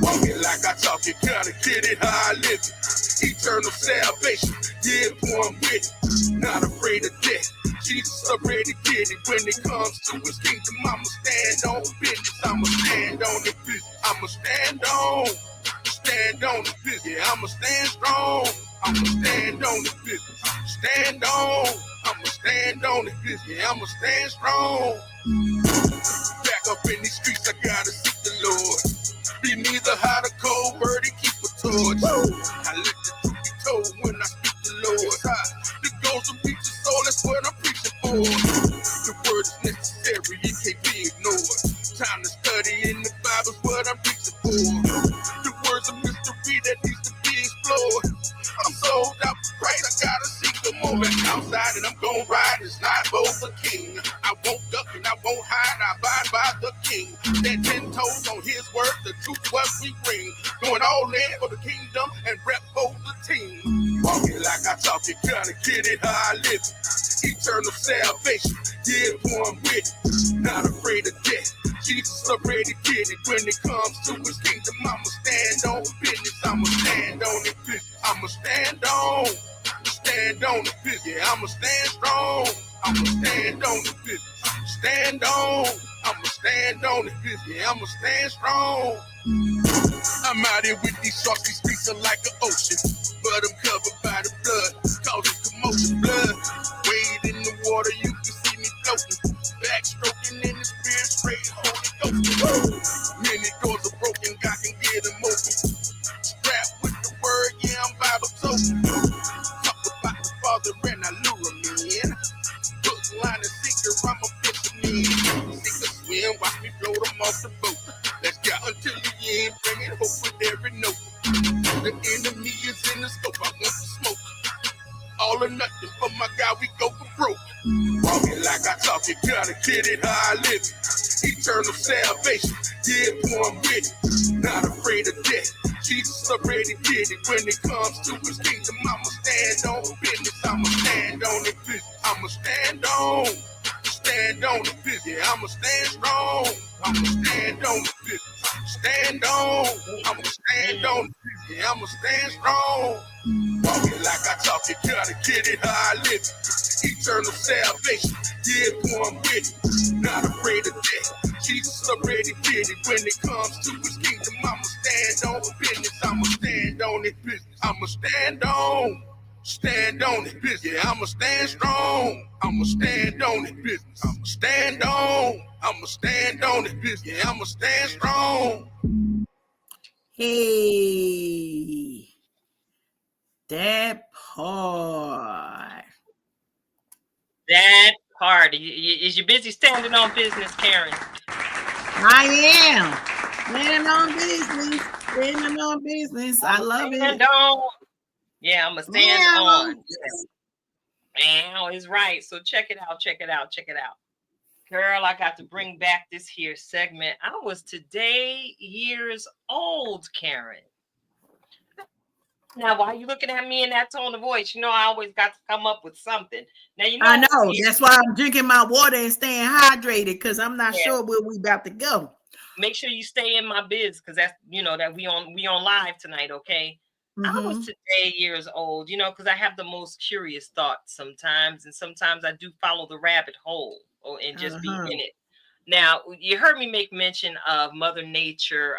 Whoa, Walking like I talk it, gotta get it how I live it. Eternal salvation, yeah, boy, I'm with it. Not afraid of death. Jesus already did it. When it comes to his kingdom, I'ma stand on business. I'ma stand on the business. I'ma stand on the business. Yeah, I'ma stand strong. I'ma stand on the business. Stand on. I'ma stand on the business. Yeah, I'ma stand strong. Back up in these streets, I gotta seek the Lord. Be neither hot or cold, birdie, keep a torch. I let the truth be told when I speak the Lord. The goals will reach the soul, that's what I'm preaching for. The word is necessary, it can't be ignored. Time to study in the Bible's what I'm preaching for. The words of mystery that needs to be explored. I'm sold out for Christ, I gotta seek the more. Back outside and I'm gon' ride this life over king. I won't duck and I won't hide, I abide by the king. Stand 10 toes on his word, the truth what we bring. Going all in for the kingdom and rep for the team. Walking like I talk it, gotta get it how I live it. Eternal salvation, yeah, boy, I'm with it. Not afraid of death. Jesus already did it. When it comes to his kingdom, I'ma stand on business. I'ma stand on it business. I'ma stand on the business. Yeah, I'ma stand strong. I'ma stand on the business. Stand on. I'ma stand on the business. Yeah, I'ma stand strong. I'm out here with these sharks, these streets are like an ocean. But I'm covered by the blood, causing commotion. Blood, wade in the water, you can see me floating. Backstroking in the spirit, straight Holy Ghost. Many doors are broken, God can get them open. Strapped with the word, yeah, I'm Bible token. Talk about the Father and I lure him in. Hook, line, and sinker, I'm a fisherman. Sink or swim, watch me float them off the boat. Let's go until the end, bringing hope with every note. The enemy is in the scope, I want to smoke. All or nothing for my guy, we go for broke. Walking like I talk it, gotta get it how I live it. Eternal salvation, yeah, boy, I'm with it. Not afraid of death. Jesus already did it. When it comes to his kingdom, I'ma stand on business. I'ma stand on it business. I'ma stand on the business. Yeah, I'ma stand strong. I'ma stand on the business. Stand on. I'ma stand on the business. Yeah, I'ma stand strong. Walking like I talk it, gotta get it how I live it. Eternal salvation, yeah, boy, I'm with it. Not afraid of death. Jesus already did it. When it comes to his kingdom, I'ma stand on business. I'ma stand on it business. I'ma stand on it business. Yeah, I'ma stand strong. I'ma stand on it business. I'ma stand on it business. Yeah, I'ma stand strong. Hey, that part. That part. Is you busy standing on business, Karen? I am standing on business. Standing on business. I love it. Yeah, I'm gonna stand on. Now is right. So check it out. Girl, I got to bring back this here segment. I was today years old, Karen. Now, why are you looking at me in that tone of voice? You know, I always got to come up with something. Now, you know. I know. That's why I'm drinking my water and staying hydrated, because I'm not sure where we about to go. Make sure you stay in my biz, because that's, you know, that we on live tonight, okay? I was today years old, you know, because I have the most curious thoughts sometimes, and sometimes I do follow the rabbit hole and just be in it. Now, you heard me make mention of Mother Nature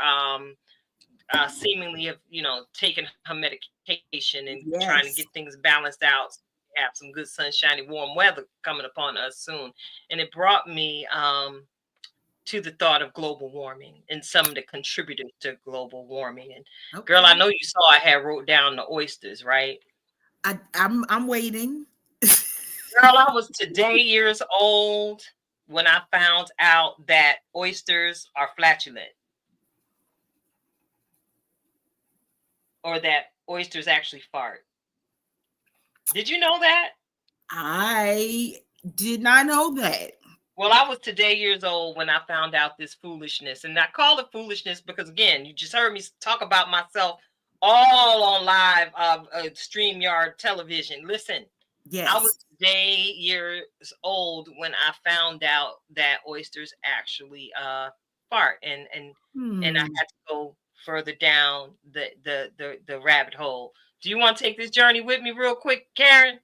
seemingly have, you know, taken her medication and trying to get things balanced out. Have some good sunshiny, warm weather coming upon us soon. And it brought me to the thought of global warming and some of the contributors to global warming. And girl, I know you saw I had wrote down the oysters, right? I'm waiting. Girl, I was today years old when I found out that oysters are flatulent. Or that oysters actually fart. Did you know that? I did not know that. Well, I was today years old when I found out this foolishness. And I call it foolishness because, again, you just heard me talk about myself all on live StreamYard television. Listen, I was today years old when I found out that oysters actually fart. And I had to go further down the rabbit hole. Do you want to take this journey with me real quick, Karen?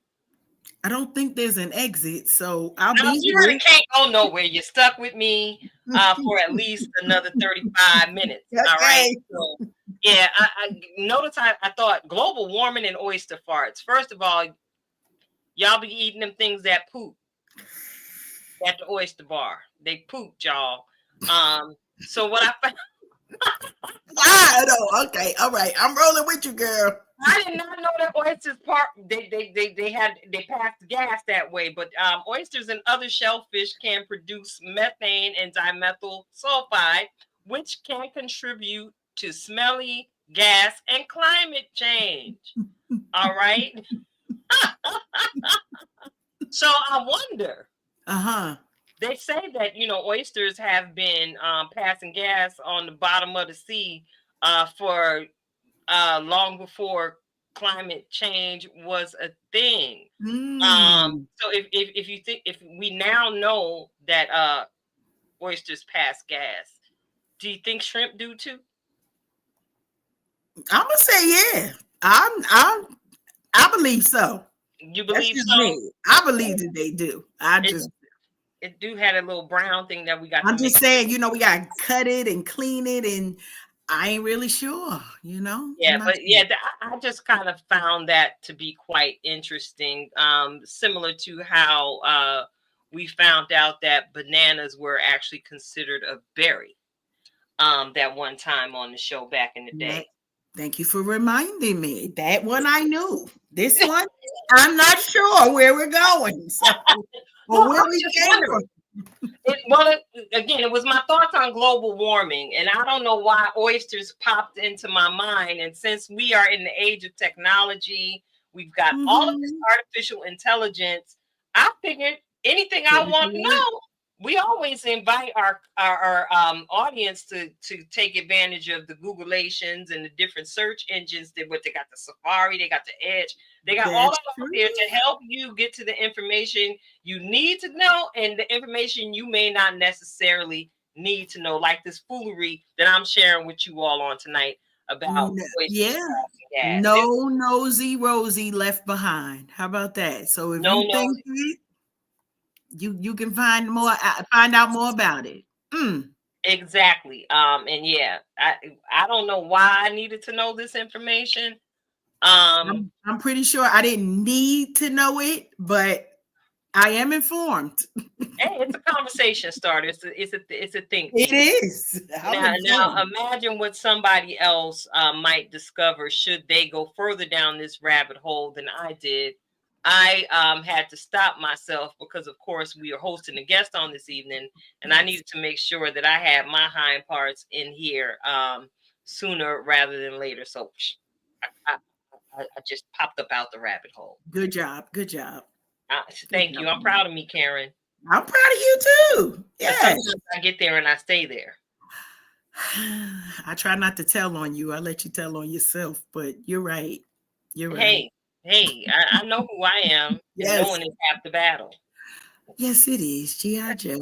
I don't think there's an exit, so I'll No, be you here. really can't go nowhere. You're stuck with me for at least another 35 minutes. Okay. All right. So, yeah, I notice I thought global warming and oyster farts. First of all, y'all be eating them things that poop at the oyster bar. They pooped, y'all. So what I found. I know. Okay. All right. I'm rolling with you, girl. I did not know that oysters they passed gas that way, but oysters and other shellfish can produce methane and dimethyl sulfide, which can contribute to smelly gas and climate change. All right. So I wonder. They say that oysters have been passing gas on the bottom of the sea for long before climate change was a thing. So if we now know that oysters pass gas, do you think shrimp do too? I'm gonna say yeah. I believe so. You believe so? Me. I believe that they do. It do had a little brown thing that we got. I'm just saying, we got to cut it and clean it, and I ain't really sure, Yeah, but yeah, I just kind of found that to be quite interesting. Similar to how we found out that bananas were actually considered a berry that one time on the show back in the day. Thank you for reminding me. That one I knew. This one, I'm not sure where we're going. So, or where we came from. Again, it was my thoughts on global warming, and I don't know why oysters popped into my mind. And since we are in the age of technology, we've got all of this artificial intelligence. I figured anything I want to know, we always invite our audience to take advantage of the Googleations and the different search engines. They got the Safari, they got the Edge, they got all of them there to help you get to the information you need to know and the information you may not necessarily need to know, like this foolery that I'm sharing with you all on tonight about. No nosy Rosie left behind. How about that? So if you think it, you can find out more about it. Exactly. And yeah, I don't know why I needed to know this information. I'm pretty sure I didn't need to know it, but I am informed. Hey, it's a conversation starter. It's a thing. It is. Now imagine what somebody else might discover should they go further down this rabbit hole than I did. I had to stop myself because, of course, we are hosting a guest on this evening, and I needed to make sure that I had my hind parts in here sooner rather than later. So I just popped up out the rabbit hole. Good job. Good job. Thank you. I'm proud of me, Karen. I'm proud of you too. Yeah. Sometimes I get there and I stay there. I try not to tell on you. I let you tell on yourself, but you're right. You're right. Hey, I know who I am. Yes. Knowing is half the battle. Yes, it is. G.I. Joe.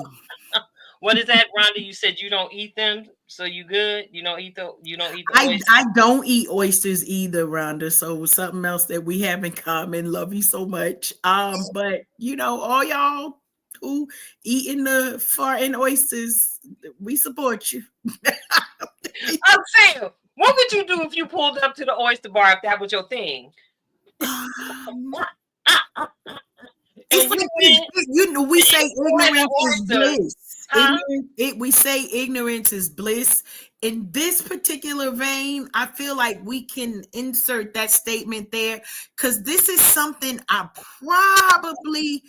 What is that, Rhonda? You said you don't eat them, so you good? You don't eat the oysters? I don't eat oysters either, Rhonda. So something else that we have in common. Love you so much. But all y'all who eating the farting oysters, we support you. I'm saying, what would you do if you pulled up to the oyster bar if that was your thing? We say ignorance is bliss. We say ignorance is bliss. In this particular vein, I feel like we can insert that statement there because this is something I'm not going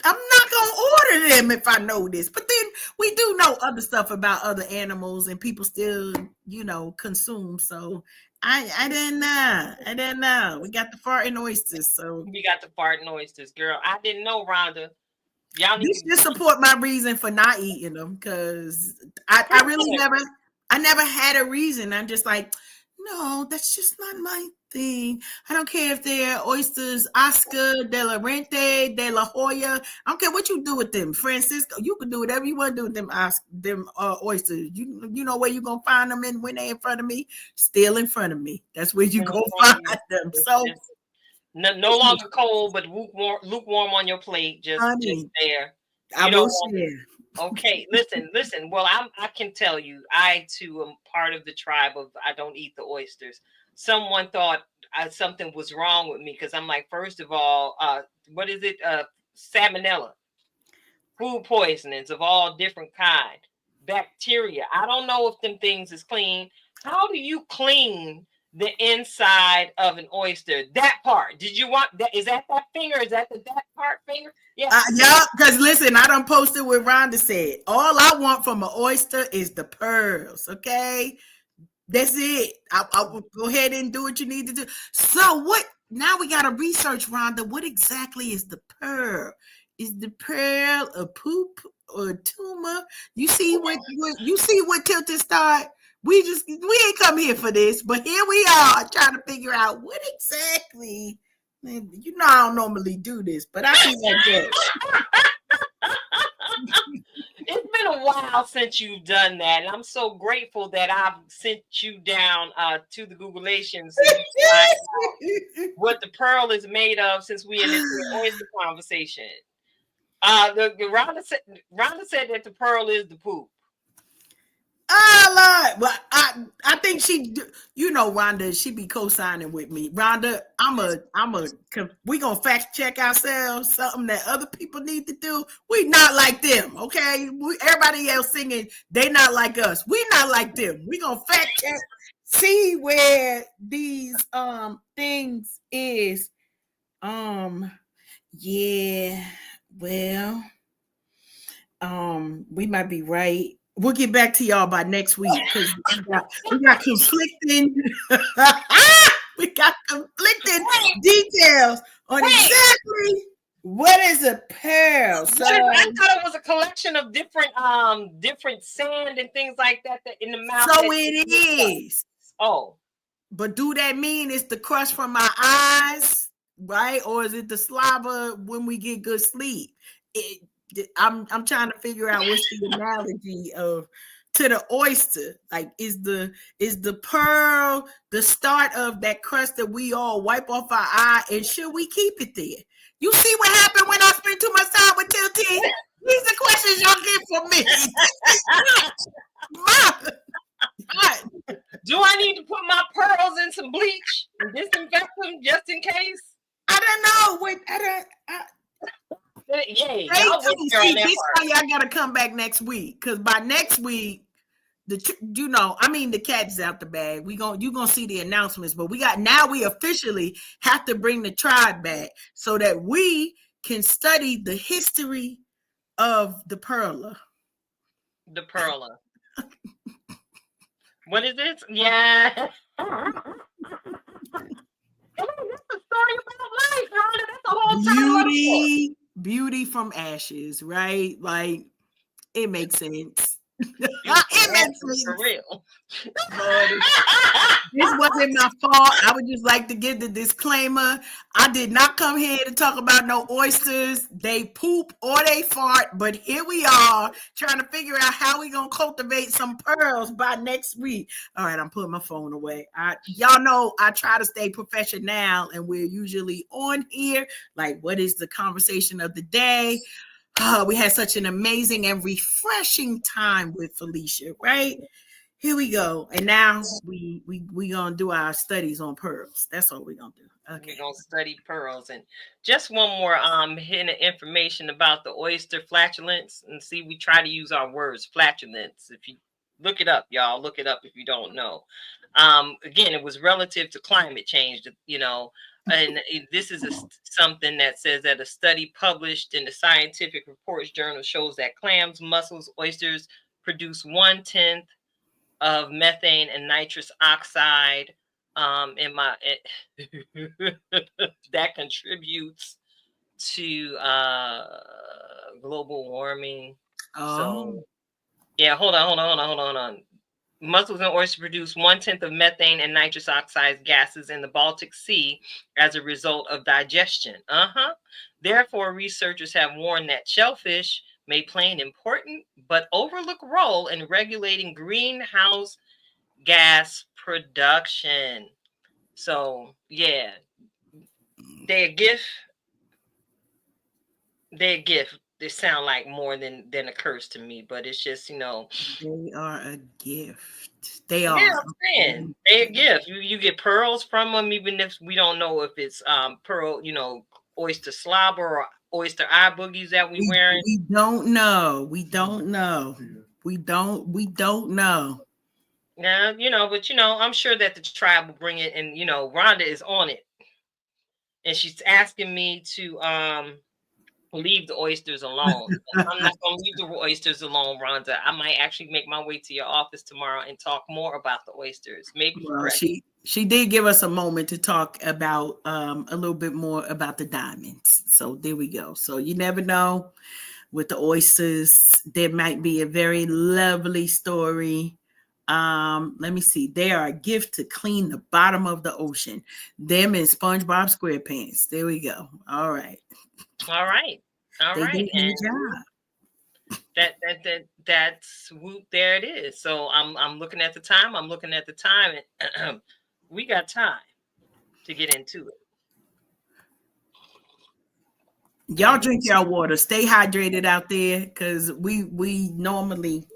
to order them if I know this. But then we do know other stuff about other animals and people still, consume. So I didn't know. We got the farting oysters. So we got the farting oysters, girl. I didn't know, Rhonda. Y'all need to support my reason for not eating them because I really never had a reason. I'm just like, no, that's just not my thing. I don't care if they're oysters, Oscar, De La Rente, De La Hoya. I don't care what you do with them, Francisco. You can do whatever you want to do with them, oysters. You know where you gonna find them in when they in front of me, still in front of me. That's where you go find them. So no longer cold, but lukewarm on your plate, just there. I will share. Okay, listen. Well, I can tell you, I too am part of the tribe of I don't eat the oysters. Someone thought something was wrong with me because I'm like, first of all, what is it? Salmonella, food poisonings of all different kind, bacteria. I don't know if them things is clean. How do you clean the inside of an oyster? That part. Did you want that? Is that finger? Is that that part finger? Yeah. Yeah, because listen, I done posted what Rhonda said. All I want from an oyster is the pearls, okay? That's it. I will go ahead and do what you need to do. So what? Now we got to research, Rhonda. What exactly is the pearl? Is the pearl a poop or a tumor? You see what tilted start? We ain't come here for this, but here we are trying to figure out what exactly. Man, you know I don't normally do this, but I feel like that. It's been a while since you've done that, and I'm so grateful that I've sent you down to the Googleations what the pearl is made of since we in this oyster conversation. Rhonda said that the pearl is the poop. Well, I think she, Rhonda, she be co-signing with me. Rhonda, we gonna fact check ourselves. Something that other people need to do. We not like them, okay? Everybody else singing, they not like us. We not like them. We gonna fact check, see where these things is. Yeah, well, we might be right. We'll get back to y'all by next week because we got conflicting details on exactly what is a pearl. So I thought it was a collection of different sand and things like that in the mouth. So it is. Oh, but do that mean it's the crust from my eyes, right? Or is it the saliva when we get good sleep? I'm trying to figure out what's the analogy to the oyster. Like, is the pearl the start of that crust that we all wipe off our eye, and should we keep it there? You see what happened when I spent too much time with Tilty? These are the questions y'all get from me. Do I need to put my pearls in some bleach and disinfect them just in case? I don't know. Yay! This why y'all gotta come back next week, because by next week, the cat's out the bag. You gonna see the announcements, but we officially have to bring the tribe back so that we can study the history of the perla. The perla. What is this? Yeah. That's a story about life, Rhonda. That's the whole beauty from ashes, right? Like, it makes sense. It makes sense. For real. This wasn't my fault. I would just like to give the disclaimer. I did not come here to talk about no oysters. They poop or they fart, but here we are trying to figure out how we gonna cultivate some pearls by next week. All right, I'm putting my phone away. Y'all know I try to stay professional, and we're usually on here. Like, what is the conversation of the day? We had such an amazing and refreshing time with Felicia, right? Here we go. And now we gonna do our studies on pearls. That's all we're gonna do. Okay. We're gonna study pearls. And just one more hint of information about the oyster flatulence. And see, we try to use our words, flatulence. If you look it up, y'all, look it up if you don't know. Again, it was relative to climate change, and this is something that says that a study published in the Scientific Reports Journal shows that clams, mussels, oysters produce 1/10 of methane and nitrous oxide. That contributes to global warming. Oh. So, yeah, hold on. Mussels and oysters produce 1/10 of methane and nitrous oxide gases in the Baltic Sea as a result of digestion. Therefore, researchers have warned that shellfish may play an important but overlooked role in regulating greenhouse gas production. So, yeah, they're a gift. They're a gift. They sound like more than a curse to me, but it's just, They are a gift. They yeah, are. I'm saying they a gift. You get pearls from them, even if we don't know if it's pearl, oyster slobber or oyster eye boogies that we wearing. We don't know. We don't know. We don't know. Yeah, but I'm sure that the tribe will bring it, and Rhonda is on it, and she's asking me to leave the oysters alone. I'm not gonna leave the oysters alone, Rhonda. I might actually make my way to your office tomorrow and talk more about the oysters. Maybe for Well, breakfast. she did give us a moment to talk about a little bit more about the diamonds. So there we go. So you never know with the oysters. There might be a very lovely story. Let me see. They are a gift to clean the bottom of the ocean. Them and SpongeBob SquarePants. There we go. All right. All right. All They right. did a good job. That's whoop, there it is. So I'm looking at the time. I'm looking at the time, and we got time to get into it. Y'all drink your water. Stay hydrated out there because we normally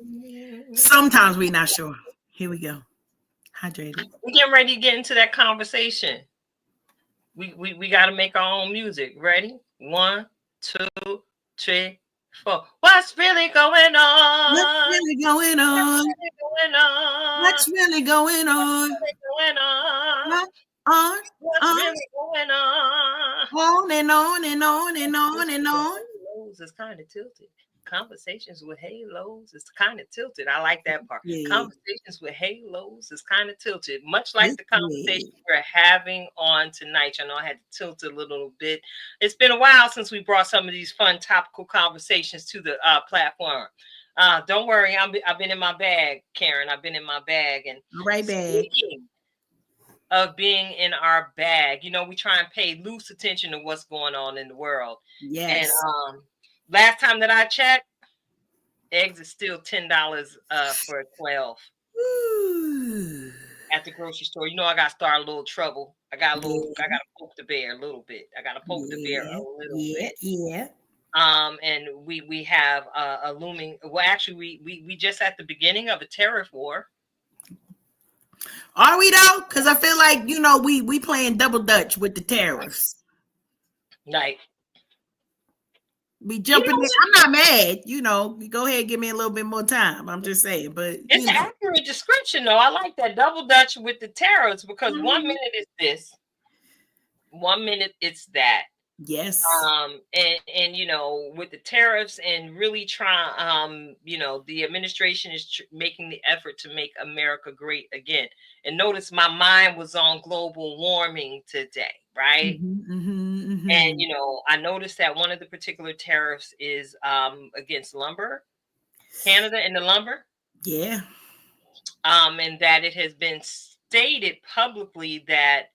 sometimes we're not sure. Here we go. Hydrated. We're getting ready to get into that conversation. We got to make our own music. Ready? 1, 2, 3, 4. What's really going on? What's really going on? What's really going on? What's really going on? What's really going on? On, What's really going on? on and on and on and on and on. Halos is kind of tilted. Conversations with halos is kind of tilted. I like that part. Yeah. Conversations with halos is kind of tilted, much like the conversation we're having on tonight. I know I had to tilt it a little bit. It's been a while since we brought some of these fun topical conversations to the platform. Don't worry, I've been in my bag, Karen. I've been in my bag. And Right back. speaking of being in our bag, we try and pay loose attention to what's going on in the world. Yes. And last time that I checked, eggs is still $10 for 12 Ooh. at the grocery store. I got to start a little trouble. I got to poke the bear a little bit. I got to poke the bear a little bit. Yeah. And we have a looming. Well, actually, we just at the beginning of a tariff war. Are we though? Because I feel like we playing double dutch with the tariffs. Like We jumping in. I'm not mad. Go ahead, give me a little bit more time. I'm just saying, but it's an accurate description, though. I like that double dutch with the tariffs because 1 minute is this, 1 minute it's that. Yes. And with the tariffs and really trying, the administration is making the effort to make America great again. And notice my mind was on global warming today, right? Mm-hmm. And I noticed that one of the particular tariffs is against lumber, Canada and the lumber. Yeah. And that it has been stated publicly that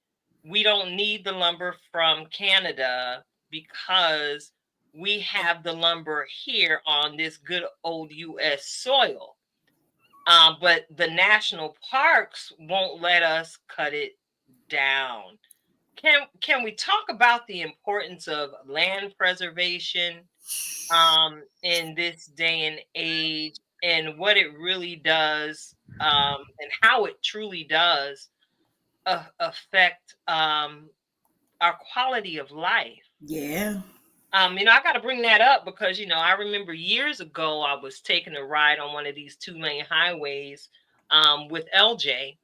we don't need the lumber from Canada because we have the lumber here on this good old U.S. soil. But the national parks won't let us cut it down. Can we talk about the importance of land preservation in this day and age and what it really does and how it truly does affect our quality of life? Yeah. I got to bring that up because, I remember years ago, I was taking a ride on one of these 2-lane highways with LJ,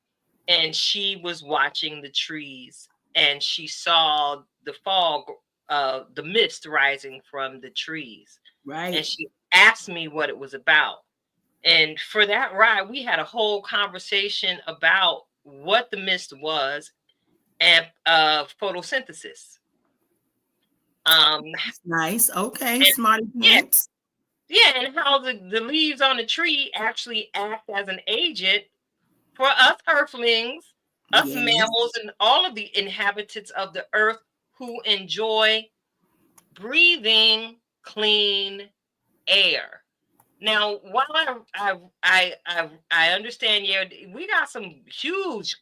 and she was watching the trees and she saw the fog, the mist rising from the trees. Right. And she asked me what it was about. And for that ride, we had a whole conversation about what the mist was and photosynthesis. Nice. Okay. Smarty pants. Yeah, and how the leaves on the tree actually act as an agent for us earthlings, us Yes. mammals, and all of the inhabitants of the earth who enjoy breathing clean air. Now, while I understand, yeah, we got some huge,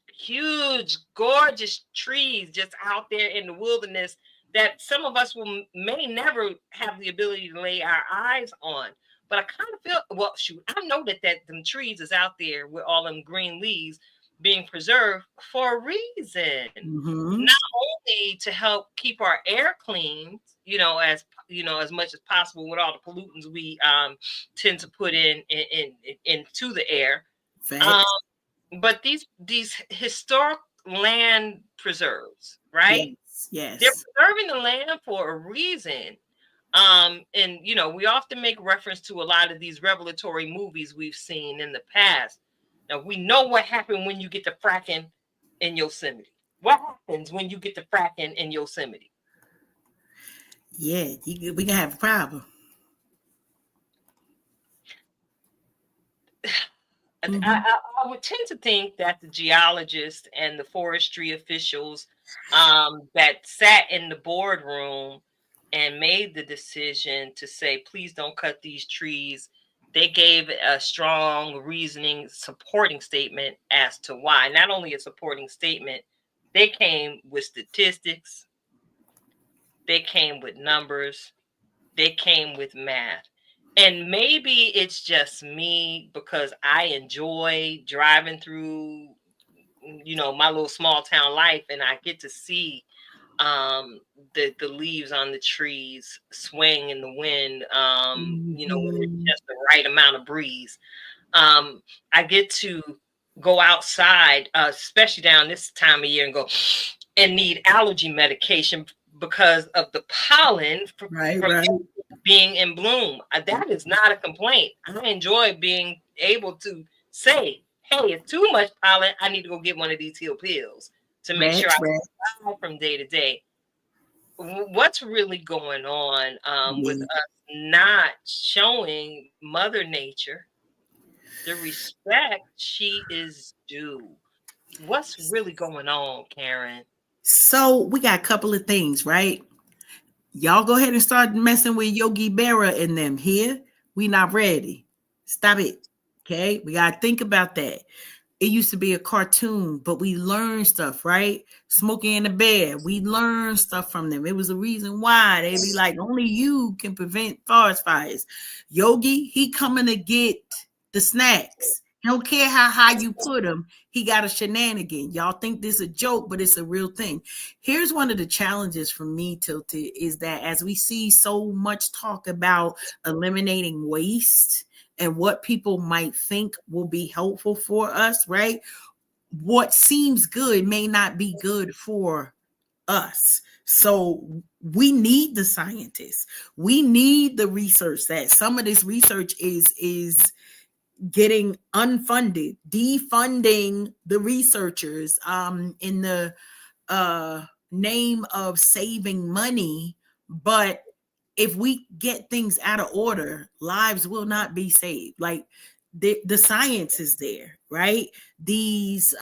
gorgeous trees just out there in the wilderness that some of us may never have the ability to lay our eyes on. But I kind of feel, well, shoot, I know that them trees is out there with all them green leaves being preserved for a reason. Mm-hmm. Not only to help keep our air clean, as much as possible with all the pollutants we tend to put into the air. But these historic land preserves, right? Yes. They're preserving the land for a reason. And we often make reference to a lot of these revelatory movies we've seen in the past. Now we know what happened when you get to fracking in Yosemite. What happens when you get to fracking in Yosemite? Yeah, we can have a problem. Mm-hmm. I would tend to think that the geologists and the forestry officials that sat in the boardroom and made the decision to say, please don't cut these trees, they gave a strong reasoning supporting statement as to why. Not only a supporting statement, they came with statistics, they came with numbers, they came with math. And maybe it's just me because I enjoy driving through, my little small town life, and I get to see the leaves on the trees swing in the wind, when there's just the right amount of breeze. I get to go outside, especially down this time of year, and go and need allergy medication because of the pollen from being in bloom. That is not a complaint. I enjoy being able to say, hey, it's too much pollen. I need to go get one of these heel pills to make sure I survive from day to day. What's really going on with us not showing Mother Nature the respect she is due? What's really going on, Karen? So we got a couple of things, right? Y'all go ahead and start messing with Yogi Berra and them here. We not ready. Stop it. Okay. We got to think about that. It used to be a cartoon, but we learned stuff, right? Smokey and the Bear. We learned stuff from them. It was a reason why they be like, only you can prevent forest fires. Yogi, he coming to get the snacks. He don't care how high you put him. He got a shenanigan. Y'all think this is a joke, but it's a real thing. Here's one of the challenges for me, Tilted, is that as we see so much talk about eliminating waste and what people might think will be helpful for us, right? What seems good may not be good for us. So we need the scientists. We need the research. That some of this research is getting unfunded, defunding the researchers in the name of saving money. But if we get things out of order, lives will not be saved. Like the science is there, right? These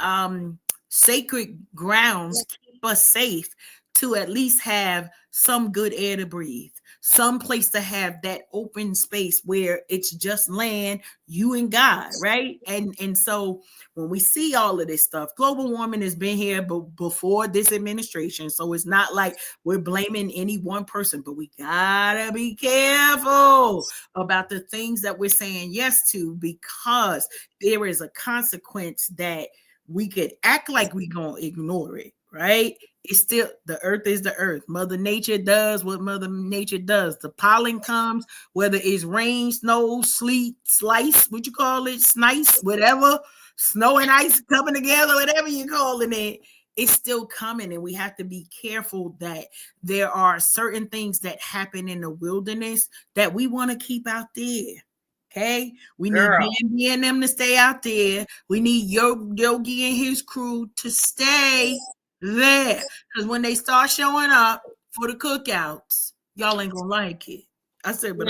sacred grounds keep us safe to at least have some good air to breathe, some place to have that open space where it's just land, you and God, right? And so when we see all of this stuff, global warming has been here before this administration. So it's not like we're blaming any one person, but we gotta be careful about the things that we're saying yes to, because there is a consequence that we could act like we're gonna ignore it, right? It's still, the earth is the earth. Mother Nature does what Mother Nature does. The pollen comes, whether it's rain, snow, sleet, slice, what you call it, snice, whatever, snow and ice coming together, whatever you're calling it, it's still coming. And we have to be careful that there are certain things that happen in the wilderness that we want to keep out there. Okay, we need Bambi and them to stay out there. We need Yogi and his crew to stay there, because when they start showing up for the cookouts, y'all ain't gonna like it. I said, but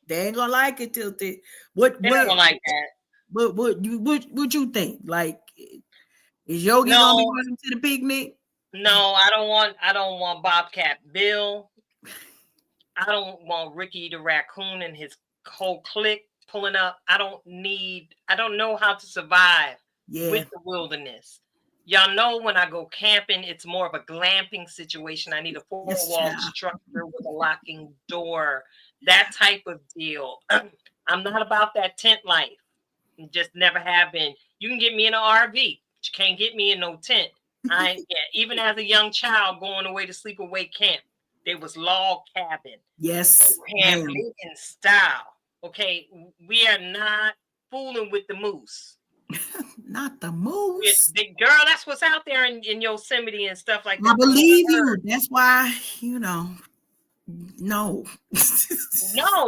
they ain't gonna like it, Tilted. They don't like that. What you think? Like, is Yogi gonna be No, running to the picnic? no, I don't want Bobcat Bill. I don't want Ricky the raccoon and his whole clique pulling up. I don't know how to survive Yeah. with the wilderness. Y'all know when I go camping, it's more of a glamping situation. I need a Yes, four-wall child. structure with a locking door, that type of deal. I'm not about that tent life. Just never have been. You can get me in an RV, but you can't get me in no tent. Even as a young child going away to sleepaway camp, there was log cabin. Yes, Hand ma'am. in style. Okay, we are not fooling with the moose. Not the moose. The girl, that's what's out there in Yosemite and stuff like I that. believe you. That's why, no. No,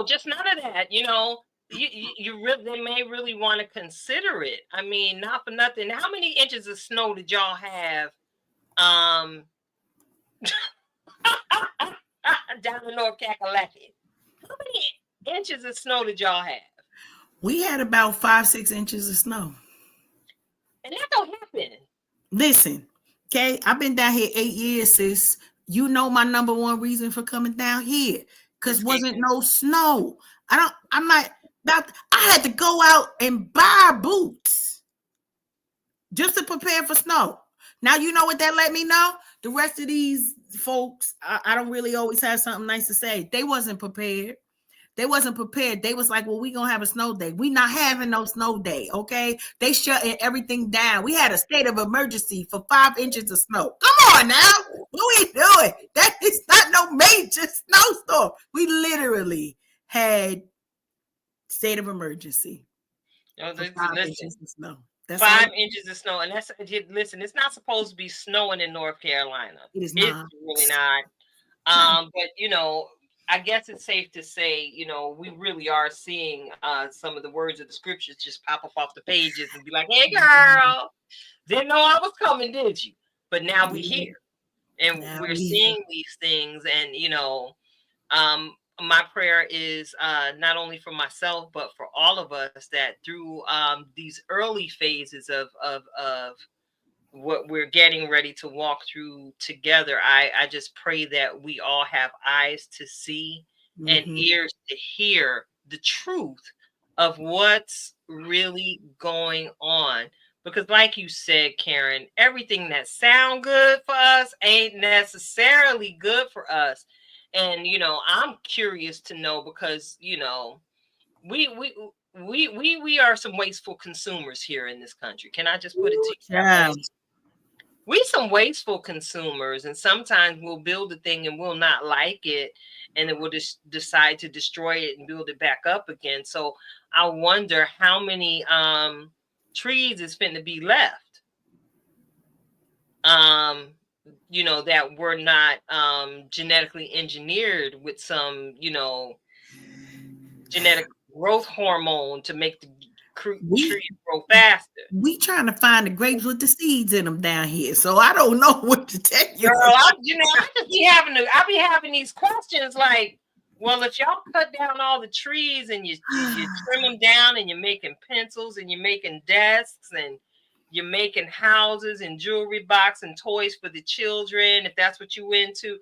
just none of that. They may really want to consider it. I mean, not for nothing. How many inches of snow did y'all have? Down in North Kakalaki. How many inches of snow did y'all have? We had about 5-6 inches of snow. And that don't happen. Listen, okay, I've been down here 8 years, sis. You know my number one reason for coming down here, because wasn't no snow. I'm like, I had to go out and buy boots just to prepare for snow. Now, you know what that let me know? The rest of these folks, I don't really always have something nice to say. They wasn't prepared. They wasn't prepared. They was like, well, we gonna have a snow day. We not having no snow day, okay? They shutting everything down. We had a state of emergency for 5 inches of snow. Come on now. What we doing? That is not no major snowstorm. We literally had state of emergency. Listen, 5 inches of snow. That's 5 inches of snow. And listen, it's not supposed to be snowing in North Carolina. It is not. It's really not. But I guess it's safe to say, we really are seeing some of the words of the scriptures just pop up off the pages and be like, hey, girl, didn't know I was coming, did you? But now we're here and we're seeing these things. And, my prayer is not only for myself, but for all of us, that through these early phases of what we're getting ready to walk through together, I just pray that we all have eyes to see and ears to hear the truth of what's really going on. Because like you said, Karen, everything that sounds good for us ain't necessarily good for us. And, I'm curious to know, because, we are some wasteful consumers here in this country. Can I just put it to you? Yeah. We some wasteful consumers, and sometimes we'll build a thing and we'll not like it, and then we'll just decide to destroy it and build it back up again. So I wonder how many trees is finna be left, that were not genetically engineered with some, genetic growth hormone to make the trees grow faster. We trying to find the grapes with the seeds in them down here, so I don't know what to tell you. Girl, I just be having these questions like, well, if y'all cut down all the trees and you trim them down, and you're making pencils and you're making desks and you're making houses and jewelry box and toys for the children, if that's what you into,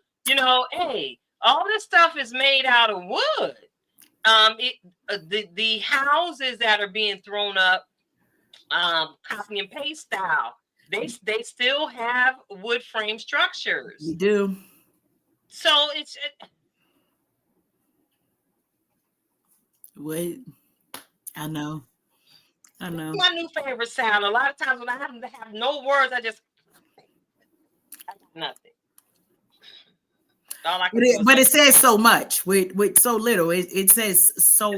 hey, all this stuff is made out of wood. The houses that are being thrown up, copy and paste style, they still have wood frame structures. We do. So Wait, I know. It's my new favorite sound. A lot of times when I have no words, I got nothing. But it says so much with so little. It says so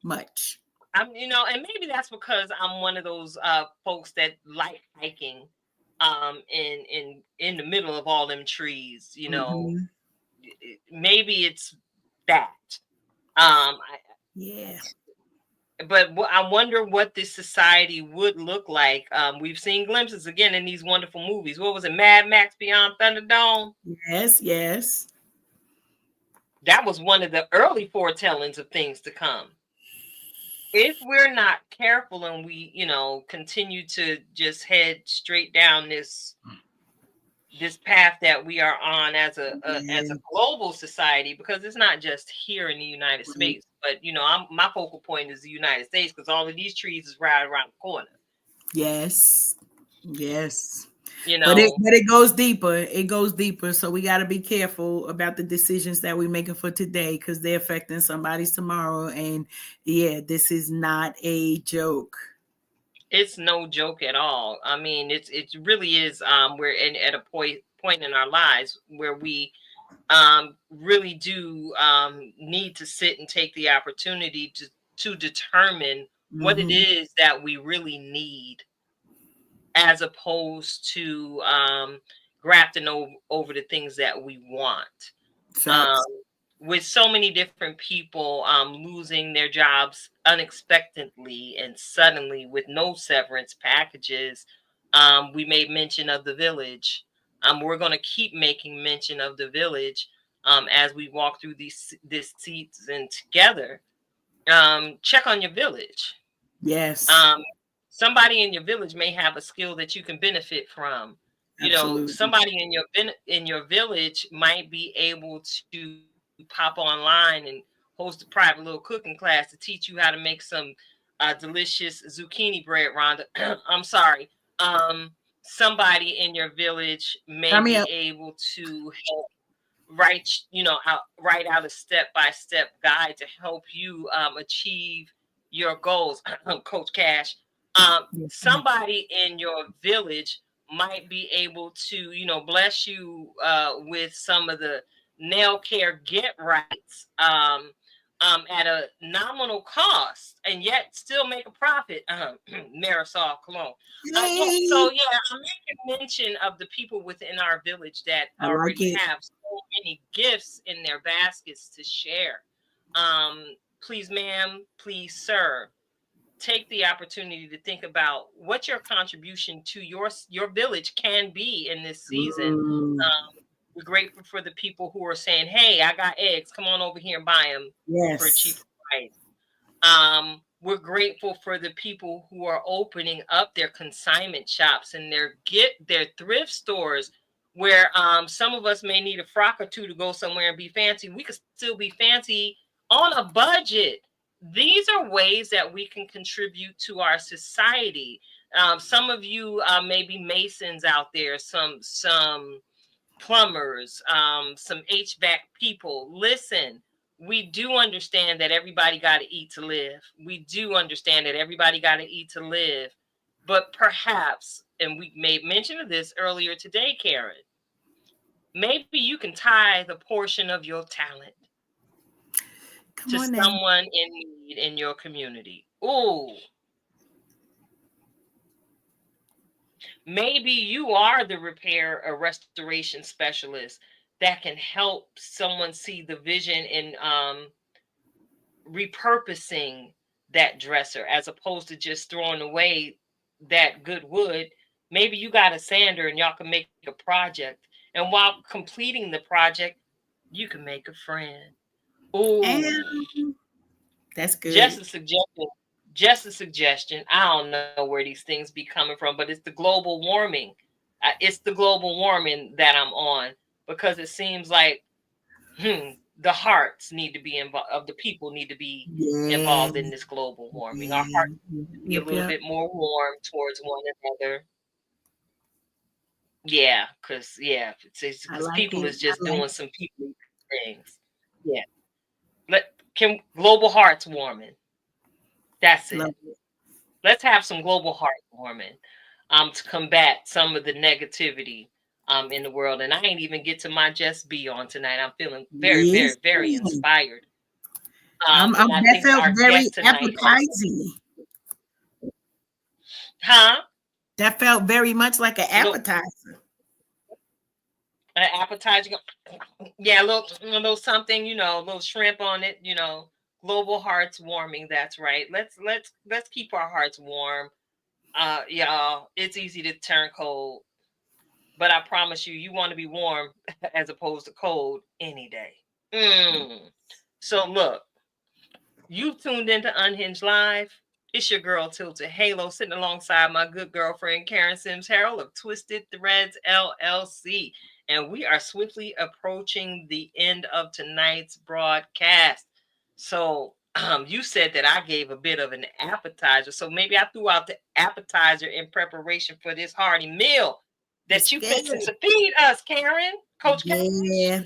much. And maybe that's because I'm one of those folks that like hiking in the middle of all them trees. Maybe it's that. Yeah. But I wonder what this society would look like. We've seen glimpses again in these wonderful movies. What was it? Mad Max Beyond Thunderdome? Yes. That was one of the early foretellings of things to come. if we're not careful and we, continue to just head straight down this path that we are on as a global society, because it's not just here in the United States, but my focal point is the United States, because all of these trees is right around the corner. Yes. But it goes deeper. It goes deeper. So we got to be careful about the decisions that we're making for today, because they're affecting somebody's tomorrow. And yeah, this is not a joke. It's no joke at all. I mean, it really is. We're at a point in our lives where we really do need to sit and take the opportunity to determine what it is that we really need, as opposed to grafting over the things that we want. With so many different people losing their jobs unexpectedly and suddenly with no severance packages, we made mention of the village. We're going to keep making mention of the village as we walk through this season together. Check on your village. Yes. Somebody in your village may have a skill that you can benefit from. Absolutely. Somebody in your village might be able to pop online and host a private little cooking class to teach you how to make some delicious zucchini bread, Rhonda. I'm sorry. Somebody in your village may be able to help write out a step-by-step guide to help you achieve your goals. Coach Cash. Somebody in your village might be able to, bless you with some of the nail care get rights at a nominal cost, and yet still make a profit. Marisol Cologne. So yeah, I'm making mention of the people within our village that already have so many gifts in their baskets to share. Please, ma'am, please, sir, take the opportunity to think about what your contribution to your village can be in this season. We're grateful for the people who are saying, "Hey, I got eggs. Come on over here and buy them for a cheap price." We're grateful for the people who are opening up their consignment shops and their thrift stores, where some of us may need a frock or two to go somewhere and be fancy. We could still be fancy on a budget. These are ways that we can contribute to our society. Some of you may be masons out there, some plumbers, some HVAC people. Listen, we do understand that everybody got to eat to live. We do understand that everybody got to eat to live. But perhaps, and we made mention of this earlier today, Karen, maybe you can tithe a portion of your talent to someone in need in your community. Ooh. Maybe you are the repair or restoration specialist that can help someone see the vision in repurposing that dresser, as opposed to just throwing away that good wood. Maybe you got a sander and y'all can make a project. And while completing the project, you can make a friend. Ooh. That's good. Just a suggestion. I don't know where these things be coming from, but it's the global warming. It's the global warming that I'm on, because it seems like the hearts need to be involved. Of the people need to be involved in this global warming. Our hearts need to be a little bit more warm towards one another. Yeah, because people is just doing some people things. Yeah. Global hearts warming. That's it. Let's have some global heart warming to combat some of the negativity in the world. And I ain't even get to my Just Be on tonight. I'm feeling very, very, very inspired. That felt very appetizing. Huh? That felt very much like an appetizer. An appetizer. Yeah, a little something, a little shrimp on it, Global hearts warming. That's right. Let's keep our hearts warm. Y'all, it's easy to turn cold, but I promise you want to be warm as opposed to cold any day. So look, You've tuned into Unhinged Live. It's your girl Tilted Halo sitting alongside my good girlfriend Karen Sims Harrell of Twisted Threads LLC. And we are swiftly approaching the end of tonight's broadcast. So you said that I gave a bit of an appetizer. So maybe I threw out the appetizer in preparation for this hearty meal that you fixing to feed us, Karen. Coach Karen. Yeah.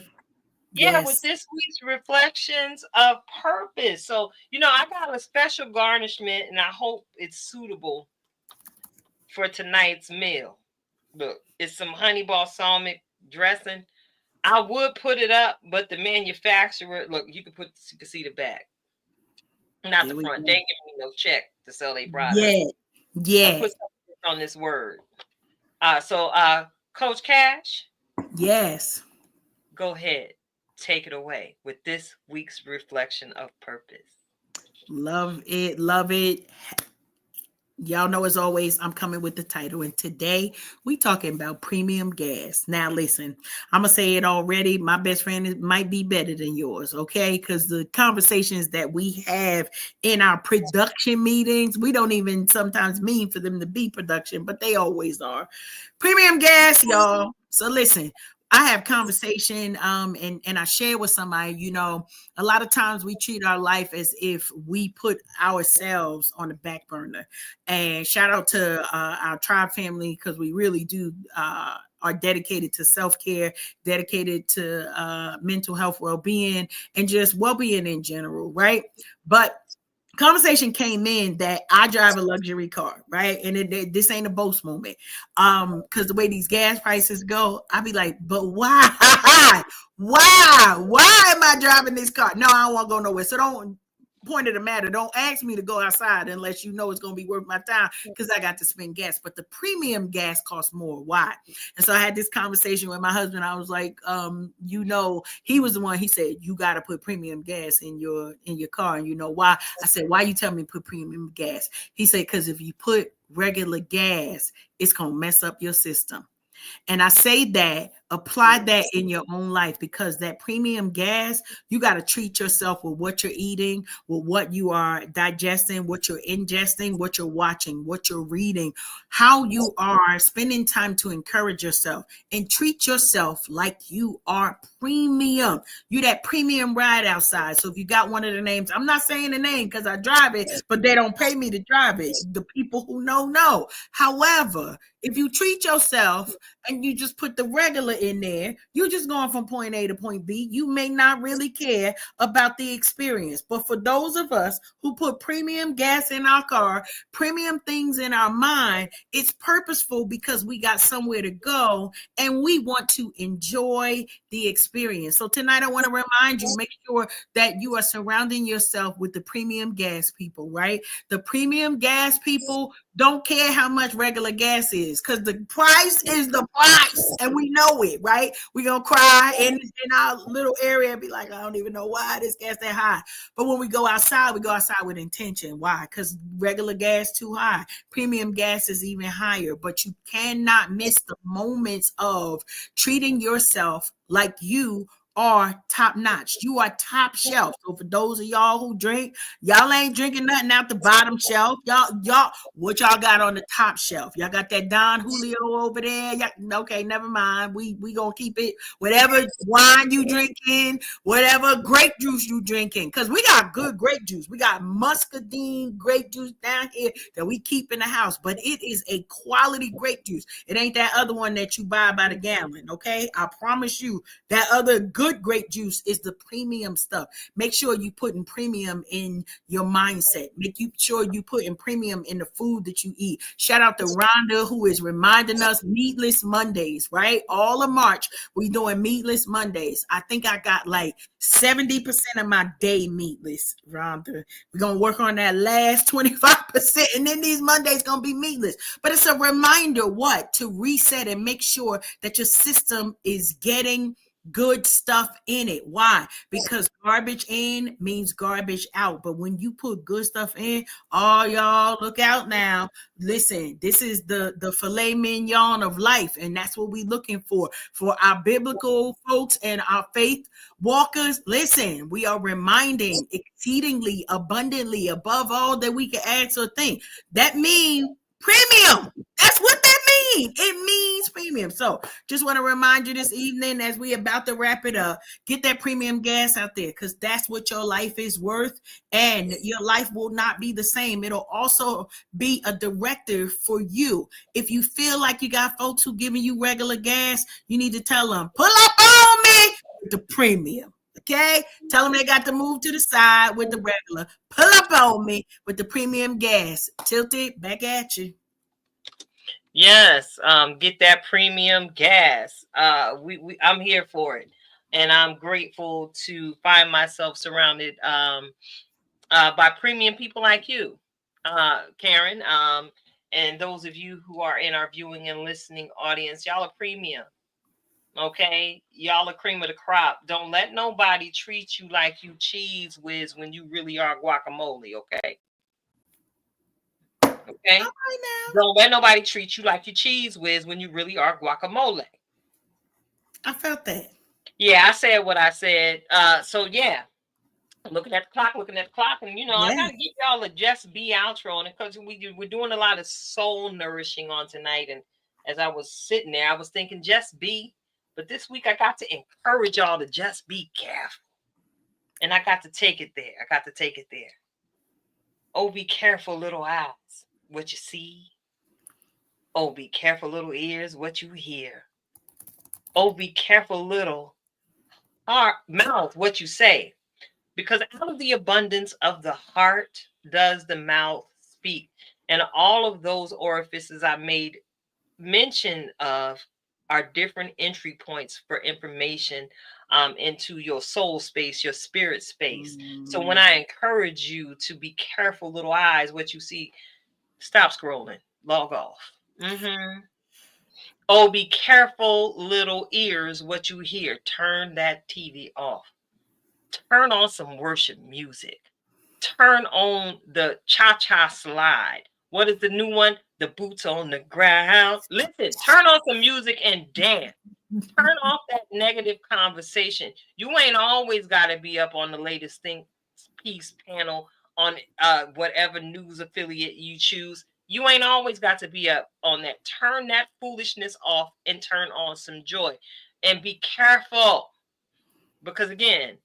Yeah, with this week's reflections of purpose. So, I got a special garnishment and I hope it's suitable for tonight's meal. Look, it's some honey balsamic dressing. I would put it up, but the manufacturer, look, you can see the back. Not the front. They ain't giving me no check to sell their product. Yeah. I'll put something on this word. So Coach Cash. Yes. Go ahead. Take it away with this week's reflection of purpose. Love it. Love it. Y'all know, as always, I'm coming with the title, and today we talking about premium gas. Now, listen, I'm gonna say it already. My best friend might be better than yours, okay? Because the conversations that we have in our production meetings, we don't even sometimes mean for them to be production, but they always are. Premium gas, y'all. So listen. I have conversation and I share with somebody, a lot of times we treat our life as if we put ourselves on the back burner. And shout out to our tribe family, because we really do are dedicated to self-care, dedicated to mental health, well-being, and just well-being in general, right? But conversation came in that I drive a luxury car, right? And this ain't a boast moment. Because the way these gas prices go, I be like, but why? Why am I driving this car? No, I don't want to go nowhere. So don't point of the matter. Don't ask me to go outside unless you know it's going to be worth my time, because I got to spend gas. But the premium gas costs more. Why? And so I had this conversation with my husband. I was like, he was the one. He said, you got to put premium gas in your car. And you know why? I said, why you tell me to put premium gas? He said, because if you put regular gas, it's going to mess up your system. And I say that, apply that in your own life, because that premium gas, you got to treat yourself with what you're eating, with what you are digesting, what you're ingesting, what you're watching, what you're reading, how you are spending time to encourage yourself, and treat yourself like you are premium. You that premium ride outside. So if you got one of the names, I'm not saying the name because I drive it, but they don't pay me to drive it. The people who know. However, if you treat yourself and you just put the regular in there, you're just going from point A to point B. You may not really care about the experience. But for those of us who put premium gas in our car, premium things in our mind, it's purposeful because we got somewhere to go and we want to enjoy the experience. So tonight I want to remind you, make sure that you are surrounding yourself with the premium gas people, right? The premium gas people don't care how much regular gas is, because the price is the price, and we know it, right? We're going to cry in our little area and be like, I don't even know why this gas that high. But when we go outside with intention. Why? Because regular gas too high. Premium gas is even higher, but you cannot miss the moments of treating yourself like you are top notch. You are top shelf. So for those of y'all who drink, y'all ain't drinking nothing out the bottom shelf. Y'all, what y'all got on the top shelf? Y'all got that Don Julio over there. Okay, never mind. We gonna keep it. Whatever wine you drinking, whatever grape juice you drinking, because we got good grape juice. We got muscadine grape juice down here that we keep in the house, but it is a quality grape juice. It ain't that other one that you buy by the gallon. Okay, I promise you that other good grape juice is the premium stuff. Make sure you putting premium in your mindset. Make sure you putting premium in the food that you eat. Shout out to Rhonda, who is reminding us Meatless Mondays, right? All of March, we doing Meatless Mondays. I think I got like 70% of my day meatless, Rhonda. We're going to work on that last 25%, and then these Mondays going to be meatless. But it's a reminder, to reset and make sure that your system is getting good stuff in it. Why? Because garbage in means garbage out. But when you put good stuff in, oh y'all, look out now. Listen, this is the filet mignon of life, and that's what we're looking for our biblical folks and our faith walkers. Listen, we are reminding exceedingly abundantly above all that we can ask or think. That means premium. That's what that means. It means premium. So just want to remind you this evening as we about to wrap it up, get that premium gas out there, because that's what your life is worth, and your life will not be the same. It'll also be a directive for you. If you feel like you got folks who giving you regular gas, you need to tell them, pull up on me with the premium. Okay, tell them they got to move to the side with the regular. Pull up on me with the premium gas. Tilt it back at you. Yes, get that premium gas. I'm here for it, and I'm grateful to find myself surrounded by premium people like you, Karen. And those of you who are in our viewing and listening audience, y'all are premium. Okay, y'all are cream of the crop. Don't let nobody treat you like you cheese whiz when you really are guacamole. Okay. Okay. Don't let nobody treat you like you cheese whiz when you really are guacamole. I felt that. Yeah, I said what I said. So yeah, looking at the clock, and I gotta give y'all a Just Be outro, and because we're doing a lot of soul nourishing on tonight. And as I was sitting there, I was thinking just be, but this week I got to encourage y'all to just be careful, and I got to take it there. Oh, be careful, little eyes, what you see. Oh, be careful, little ears, what you hear. Oh, be careful, little heart, mouth, what you say. Because out of the abundance of the heart does the mouth speak. And all of those orifices I made mention of are different entry points for information into your soul space, your spirit space. So when I encourage you to be careful, little eyes, what you see, stop scrolling, log off. Oh, be careful, little ears, what you hear. Turn that TV off. Turn on some worship music. Turn on the cha-cha slide. What is the new one? The boots on the ground. Listen, turn on some music and dance. Turn off that negative conversation. You ain't always got to be up on the latest think piece panel on whatever news affiliate you choose. You ain't always got to be up on that. Turn that foolishness off and turn on some joy. And be careful. Because again,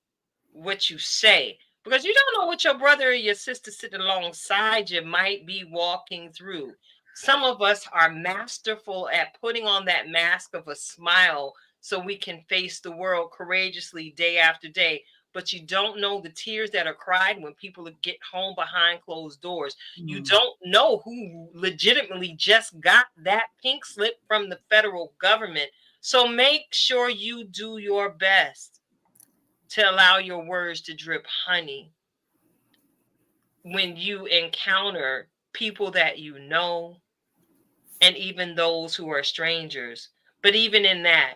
what you say, because you don't know what your brother or your sister sitting alongside you might be walking through. Some of us are masterful at putting on that mask of a smile so we can face the world courageously day after day. But you don't know the tears that are cried when people get home behind closed doors. You don't know who legitimately just got that pink slip from the federal government. So make sure you do your best to allow your words to drip honey when you encounter people that you know, and even those who are strangers. But even in that,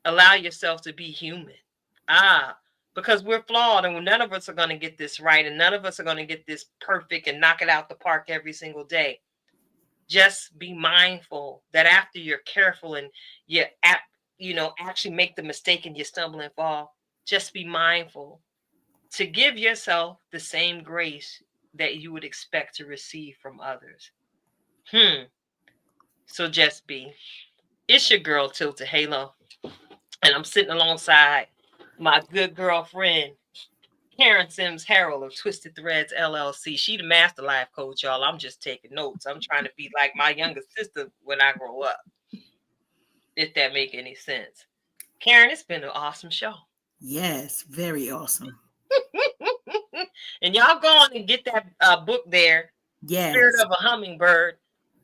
allow yourself to be human. Because we're flawed, and none of us are going to get this right, and none of us are going to get this perfect and knock it out the park every single day. Just be mindful that after you're careful and you actually make the mistake and you stumble and fall, just be mindful to give yourself the same grace that you would expect to receive from others. So just be. It's your girl, Tilted Halo. And I'm sitting alongside my good girlfriend, Karen Sims Harrell of Twisted Threads LLC. She the master life coach, y'all. I'm just taking notes. I'm trying to be like my younger sister when I grow up. If that make any sense. Karen, it's been an awesome show. Yes, very awesome. And y'all go on and get that book there. Yes. Spirit of a Hummingbird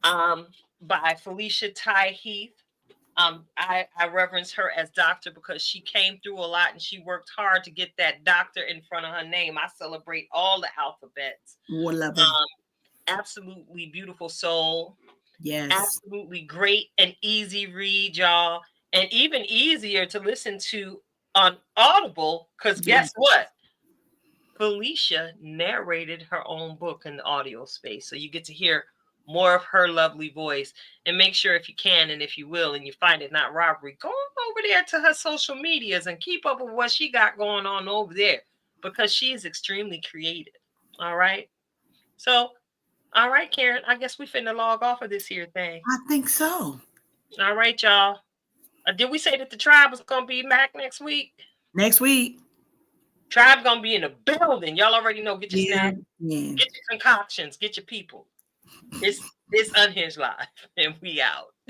by Felicia Thai Heath. I reverence her as doctor because she came through a lot and she worked hard to get that doctor in front of her name. I celebrate all the alphabets. Love it. Absolutely beautiful soul. Yes. Absolutely great and easy read, y'all. and even easier to listen to on Audible, because guess what? Felicia narrated her own book in the audio space. So you get to hear more of her lovely voice. And make sure, if you can and if you will, and you find it not robbery, go over there to her social medias and keep up with what she got going on over there, because she is extremely creative. All right. So, all right, Karen, I guess we finna log off of this here thing. I think so. All right, y'all. Did we say that the tribe was going to be back next week? Next week. Tribe going to be in the building. Y'all already know. Get your snacks. Yeah. Get your concoctions. Get your people. It's Unhinged Live, and we out.